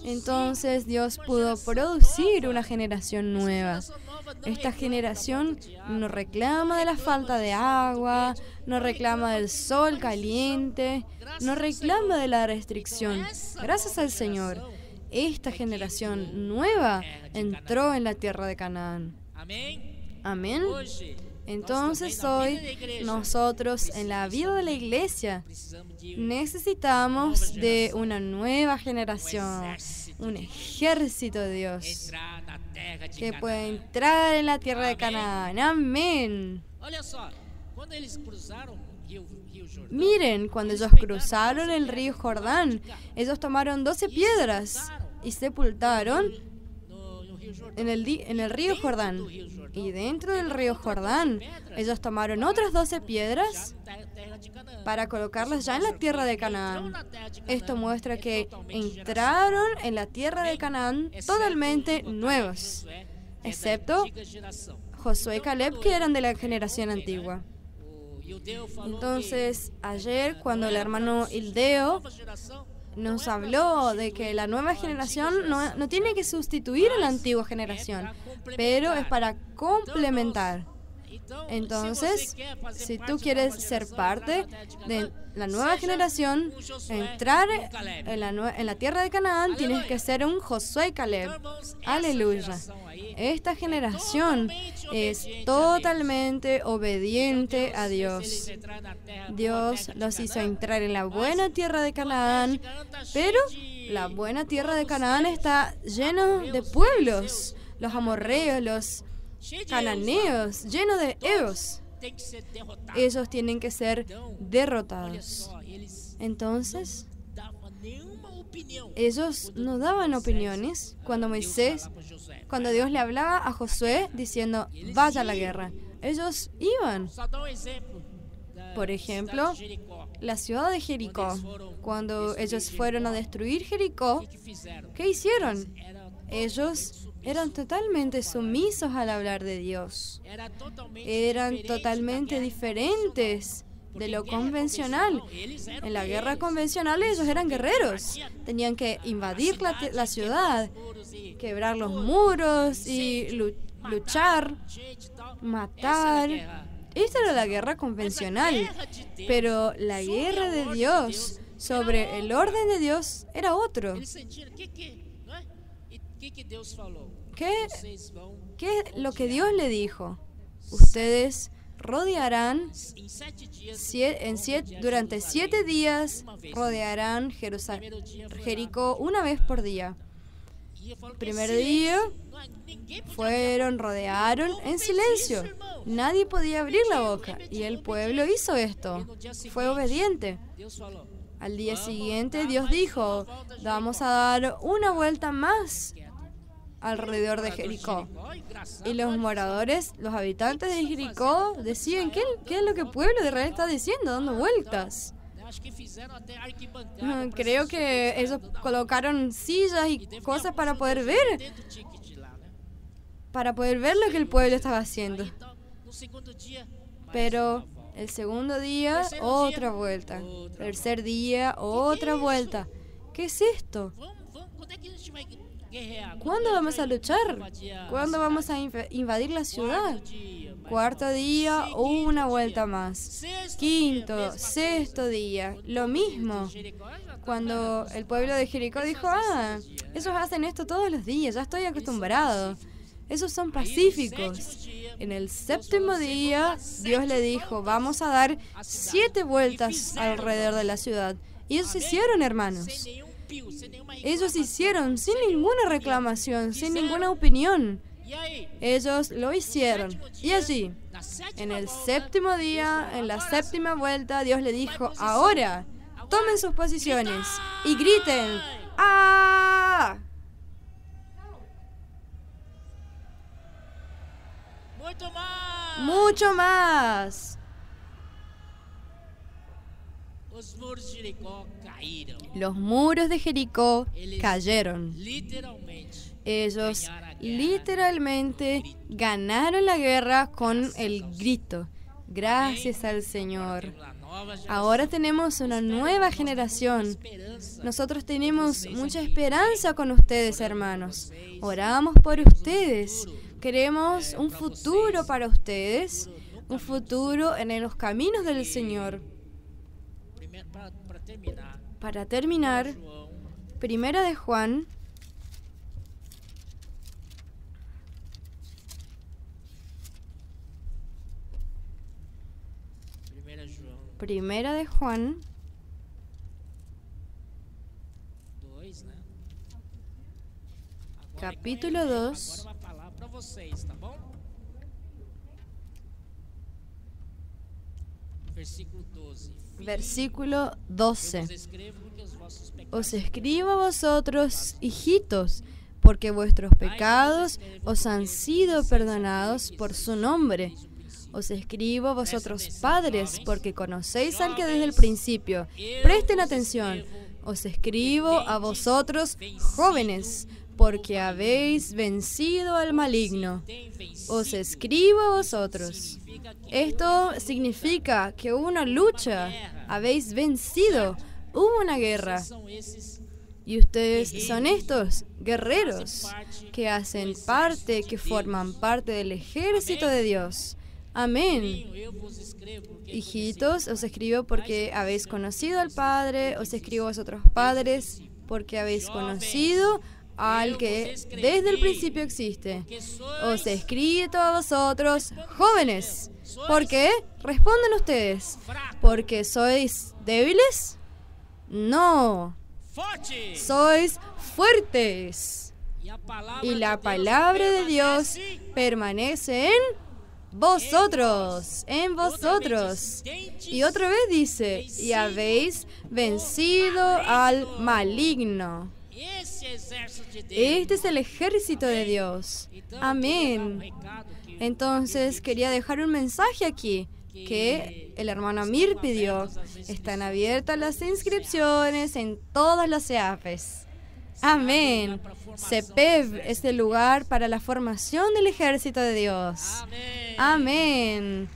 Entonces Dios pudo producir una generación nueva. Esta generación no reclama de la falta de agua, no reclama del sol caliente, no reclama de la restricción. Gracias al Señor, esta generación nueva entró en la tierra de Canaán. Amén. Entonces hoy nosotros en la vida de la iglesia necesitamos de una nueva generación, un ejército de Dios que puede entrar en la tierra de Canaán. Amén. Miren, cuando ellos cruzaron el río Jordán, ellos tomaron 12 piedras y sepultaron en el río Jordán. Y dentro del río Jordán, ellos tomaron otras 12 piedras para colocarlas ya en la tierra de Canaán. Esto muestra que entraron en la tierra de Canaán totalmente nuevos, excepto Josué y Caleb, que eran de la generación antigua. Entonces, ayer cuando el hermano Ildeo nos habló de que la nueva generación no tiene que sustituir a la antigua generación, pero es para complementar. Entonces, si tú quieres ser parte de la nueva generación, entrar en la tierra de Canaán, tienes que ser un Josué y Caleb. Aleluya. Esta generación es totalmente obediente a Dios. Dios los hizo entrar en la buena tierra de Canaán, pero la buena tierra de Canaán está llena de pueblos, los amorreos, los cananeos, lleno de eos. Ellos tienen que ser derrotados. Entonces, ellos no daban opiniones cuando Dios le hablaba a Josué diciendo, vaya a la guerra. Ellos iban. Por ejemplo, la ciudad de Jericó. Cuando ellos fueron a destruir Jericó, ¿qué hicieron? Ellos eran totalmente sumisos al hablar de Dios. Eran totalmente diferentes de lo convencional. En la guerra convencional ellos eran guerreros. Tenían que invadir la ciudad, quebrar los muros y luchar, matar. Esta era la guerra convencional. Pero la guerra de Dios sobre el orden de Dios era otro. ¿Qué es lo que Dios le dijo? Ustedes rodearán durante 7 días, rodearán Jericó una vez por día. El primer día rodearon en silencio. Nadie podía abrir la boca. Y el pueblo hizo esto. Fue obediente. Al día siguiente Dios dijo, vamos a dar una vuelta más alrededor de Jericó. Y los moradores, los habitantes de Jericó decían, ¿qué es lo que el pueblo de Israel está diciendo? Dando vueltas. Creo que ellos colocaron sillas y cosas para poder ver lo que el pueblo estaba haciendo. Pero el segundo día, otra vuelta. Tercer día, otra vuelta. ¿Qué es esto? ¿Cuándo vamos a luchar? ¿Cuándo vamos a invadir la ciudad? Cuarto día, una vuelta más. Quinto, sexto día, lo mismo. Cuando el pueblo de Jericó dijo, ellos hacen esto todos los días, ya estoy acostumbrado. Esos son pacíficos. En el séptimo día, Dios le dijo, vamos a dar 7 vueltas alrededor de la ciudad. Y ellos hicieron, hermanos. Ellos hicieron sin ninguna reclamación, sin ninguna opinión. Ellos lo hicieron. Y allí, en el séptimo día, en la séptima vuelta, Dios le dijo, ahora, tomen sus posiciones y griten, ¡ah! Mucho más. Los muros de Jericó cayeron. Ellos literalmente ganaron la guerra con el grito. Gracias al Señor. Ahora tenemos una nueva generación. Nosotros tenemos mucha esperanza con ustedes, hermanos. Oramos por ustedes. Queremos un futuro para ustedes, un futuro en los caminos del Señor. Para terminar, Primera de Juan, Primera de Juan, capítulo 2, versículo 12. Os escribo a vosotros, hijitos, porque vuestros pecados os han sido perdonados por su nombre. Os escribo a vosotros, padres, porque conocéis al que desde el principio. Presten atención. Os escribo a vosotros, jóvenes, porque habéis vencido al maligno. Os escribo a vosotros. Esto significa que hubo una lucha, habéis vencido, hubo una guerra. Y ustedes son estos guerreros que hacen parte, que forman parte del ejército de Dios. Amén. Hijitos, os escribo porque habéis conocido al Padre, os escribo a vosotros padres porque habéis conocido al que desde el principio existe. Os he escrito a vosotros, jóvenes. ¿Por qué? Responden ustedes. ¿Porque sois débiles? No. Sois fuertes. Y la palabra de Dios permanece en vosotros, en vosotros. Y otra vez dice, y habéis vencido al maligno. Este es el ejército de Dios. Amén. Entonces quería dejar un mensaje aquí que el hermano Amir pidió. Están abiertas las inscripciones en todas las CEAFES. Amén. CEPEV es el lugar para la formación del ejército de Dios. Amén.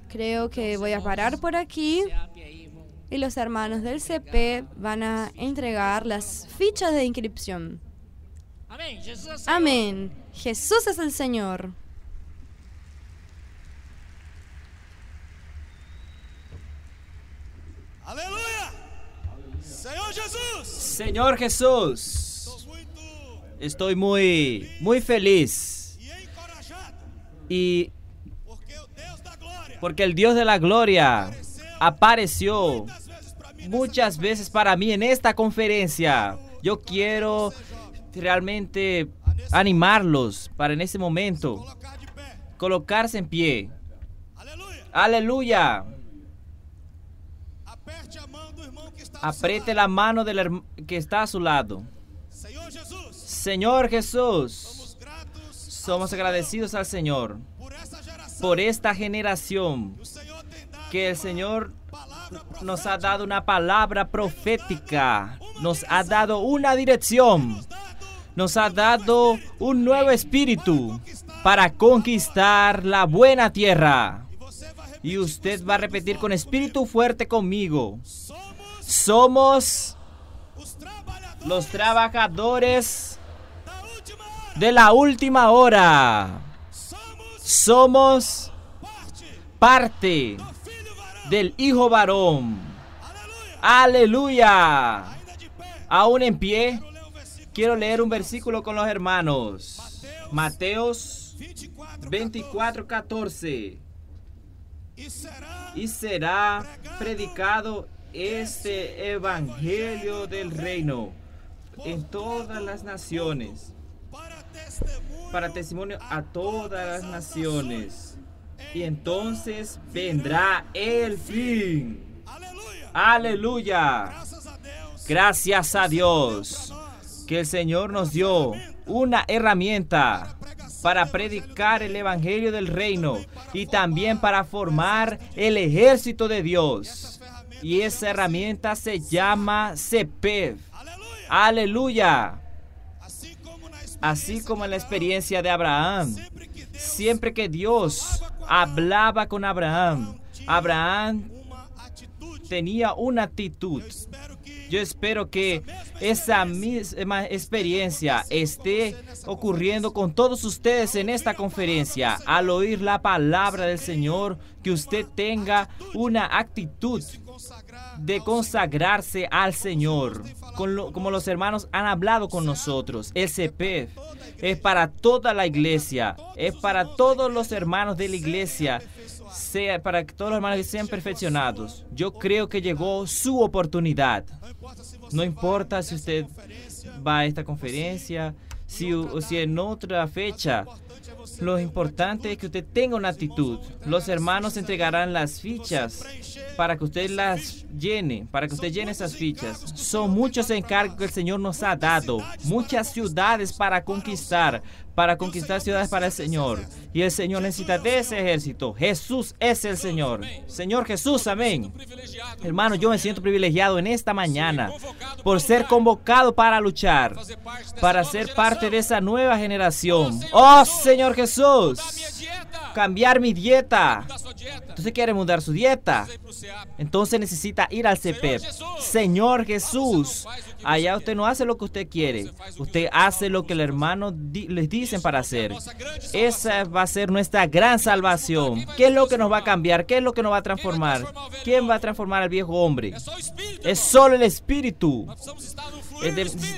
Creo que voy a parar por aquí y los hermanos del CP van a entregar las fichas de inscripción. Amén. Jesús es el Señor. Aleluya. Señor Jesús. Señor Jesús. Estoy muy feliz. Y porque el Dios de la gloria apareció muchas veces para mí en esta conferencia. Yo quiero realmente animarlos para en este momento colocarse en pie. Aleluya. Apriete la mano del que está a su lado. Señor Jesús, somos agradecidos al Señor por esta generación que el Señor nos ha dado una palabra profética, nos ha dado una dirección, nos ha dado un nuevo espíritu para conquistar la buena tierra. Y usted va a repetir con espíritu fuerte conmigo. Somos los trabajadores de la última hora. Somos parte del Hijo Varón. Aleluya. Aún en pie, quiero leer un versículo con los hermanos. Mateos 24:14. Y será predicado este evangelio del reino en todas las naciones, para testimonio a todas las naciones, y entonces vendrá el fin. Aleluya. Gracias a Dios que el Señor nos dio una herramienta para predicar el evangelio del reino y también para formar el ejército de Dios. Y esa herramienta se llama CEPEV. Aleluya. Así como en la experiencia de Abraham, siempre que Dios hablaba con Abraham, Abraham tenía una actitud. Yo espero que esa misma experiencia esté ocurriendo con todos ustedes en esta conferencia. Al oír la palabra del Señor, que usted tenga una actitud de consagrarse al Señor, como los hermanos han hablado con nosotros. El CEPEV es para toda la iglesia, es para todos los hermanos de la iglesia, para que todos los hermanos que sean perfeccionados. Yo creo que llegó su oportunidad. No importa si usted va a esta conferencia, si en otra fecha. Lo importante es que usted tenga una actitud. Los hermanos entregarán las fichas para que usted las llene, para que usted llene esas fichas. Son muchos encargos que el Señor nos ha dado, muchas ciudades para conquistar ciudades para el Señor. Y el Señor necesita de ese ejército. Jesús es el Señor. Señor Jesús, amén. Hermano, yo me siento privilegiado en esta mañana por ser convocado para luchar, para ser parte de esa nueva generación. Oh, Señor Jesús, cambiar mi dieta. Entonces quiere mudar su dieta. Entonces necesita ir al CPEP. Señor Jesús, allá usted no hace lo que usted quiere. Usted hace lo que el hermano les dicen para hacer. Esa va a ser nuestra gran salvación. ¿Qué es lo que nos va a cambiar? ¿Qué es lo que nos va a transformar? ¿Quién va a transformar al viejo hombre? Es solo el Espíritu.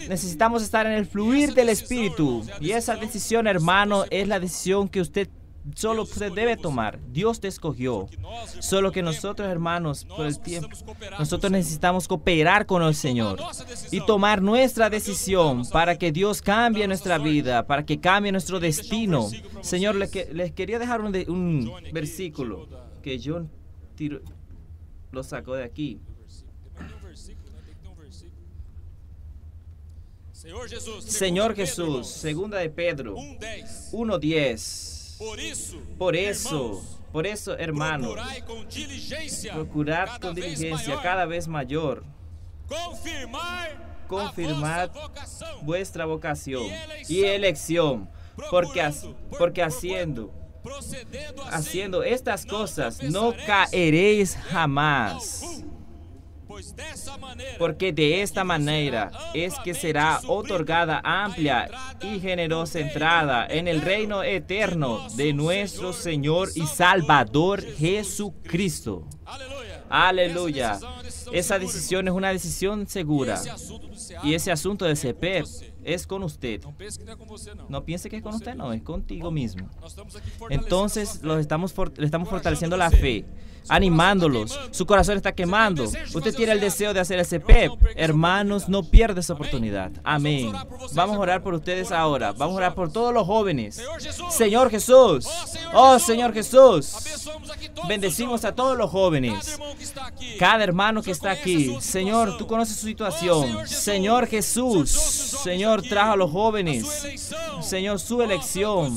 Necesitamos estar en el fluir del Espíritu. Y esa decisión, hermano, es la decisión que usted debe tomar. Dios te escogió. Solo que nosotros, hermanos, por el tiempo, nosotros necesitamos cooperar con el Señor y tomar nuestra decisión para que Dios cambie nuestra vida, para que cambie nuestro destino. Señor, les quería dejar un versículo que John lo sacó de aquí. Señor Jesús, segunda de Pedro 1:10. Por eso, hermanos, procurad con diligencia cada vez mayor confirmad vuestra vocación y elección, porque haciendo estas cosas no caeréis jamás. Porque de esta manera es que será otorgada amplia y generosa entrada en el reino eterno de nuestro Señor y Salvador Jesucristo. Aleluya. Esa decisión es una decisión segura. Y ese asunto del CPEP es con usted. No piense que es con usted, no, es contigo mismo. Entonces le estamos fortaleciendo la fe, animándolos. Su corazón está quemando. Usted tiene el deseo de hacer el CPEP. Hermanos, no pierda esa oportunidad. Amén. Vamos a orar por ustedes ahora. Vamos a orar por todos los jóvenes. Señor Jesús. Oh, Señor Jesús. Bendecimos a todos los jóvenes. Cada hermano que está aquí. Señor, tú conoces su situación. Señor Jesús. Señor, trajo a los jóvenes. Señor, su elección,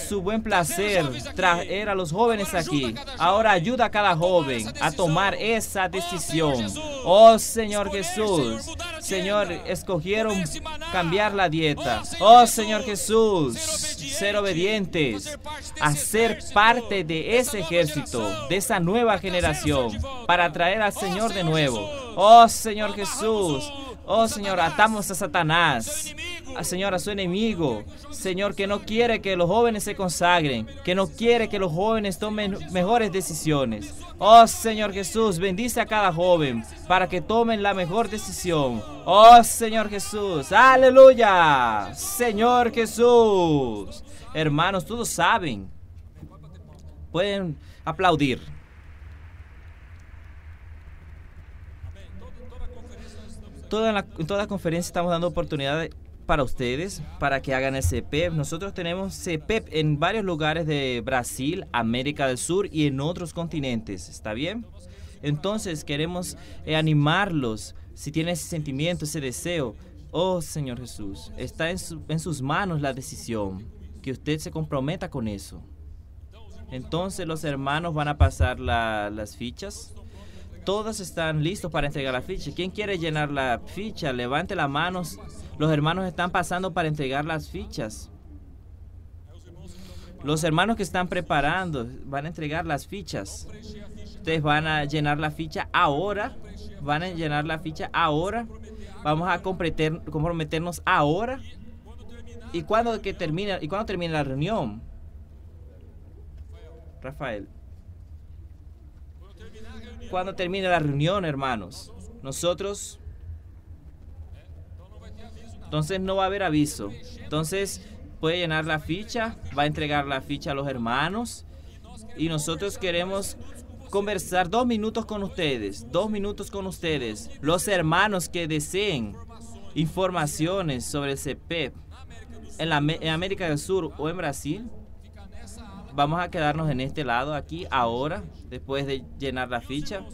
su buen placer, traer a los jóvenes aquí. Ahora ayuda a cada joven a tomar esa decisión. Oh, Señor Jesús. Señor, escogieron cambiar la dieta. Oh, Señor Jesús, ser obedientes, a ser parte de ese ejército, de esa nueva generación, para traer al Señor de nuevo. Oh, Señor Jesús. Oh, Señor, atamos a Satanás, Señor, a su enemigo. Señor, que no quiere que los jóvenes se consagren, que no quiere que los jóvenes tomen mejores decisiones. Oh, Señor Jesús, bendice a cada joven para que tomen la mejor decisión. Oh, Señor Jesús, aleluya. Señor Jesús. Hermanos, todos saben. Pueden aplaudir. En toda conferencia estamos dando oportunidades para ustedes, para que hagan el CPEP. Nosotros tenemos CPEP en varios lugares de Brasil, América del Sur y en otros continentes. ¿Está bien? Entonces queremos animarlos. Si tienen ese sentimiento, ese deseo, oh Señor Jesús, está en sus manos la decisión. Que usted se comprometa con eso. Entonces los hermanos van a pasar las fichas. Todos están listos para entregar la ficha. ¿Quién quiere llenar la ficha? Levante las manos. Los hermanos están pasando para entregar las fichas. Los hermanos que están preparando van a entregar las fichas. Ustedes van a llenar la ficha ahora. Van a llenar la ficha ahora. Vamos a comprometernos ahora. ¿Y cuándo termina la reunión? Rafael. Cuando termine la reunión, hermanos, nosotros, entonces no va a haber aviso. Entonces puede llenar la ficha, va a entregar la ficha a los hermanos y nosotros queremos conversar 2 minutos con ustedes, 2 minutos con ustedes. Los hermanos que deseen informaciones sobre el CPEP en América del Sur o en Brasil, vamos a quedarnos en este lado aquí ahora, después de llenar la ficha.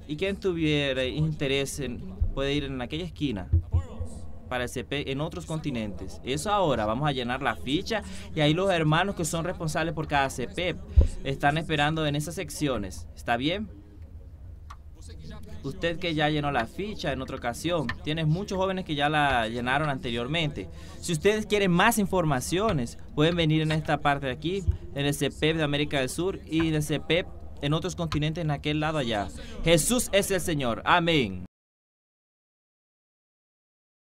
Y quien tuviera interés puede ir en aquella esquina para el CP en otros continentes. Eso ahora, vamos a llenar la ficha y ahí los hermanos que son responsables por cada CP están esperando en esas secciones. ¿Está bien? Usted que ya llenó la ficha en otra ocasión, tienes muchos jóvenes que ya la llenaron anteriormente. Si ustedes quieren más informaciones, pueden venir en esta parte de aquí, en el CPEP de América del Sur y en el CPEP en otros continentes en aquel lado allá. Jesús es el Señor. Amén.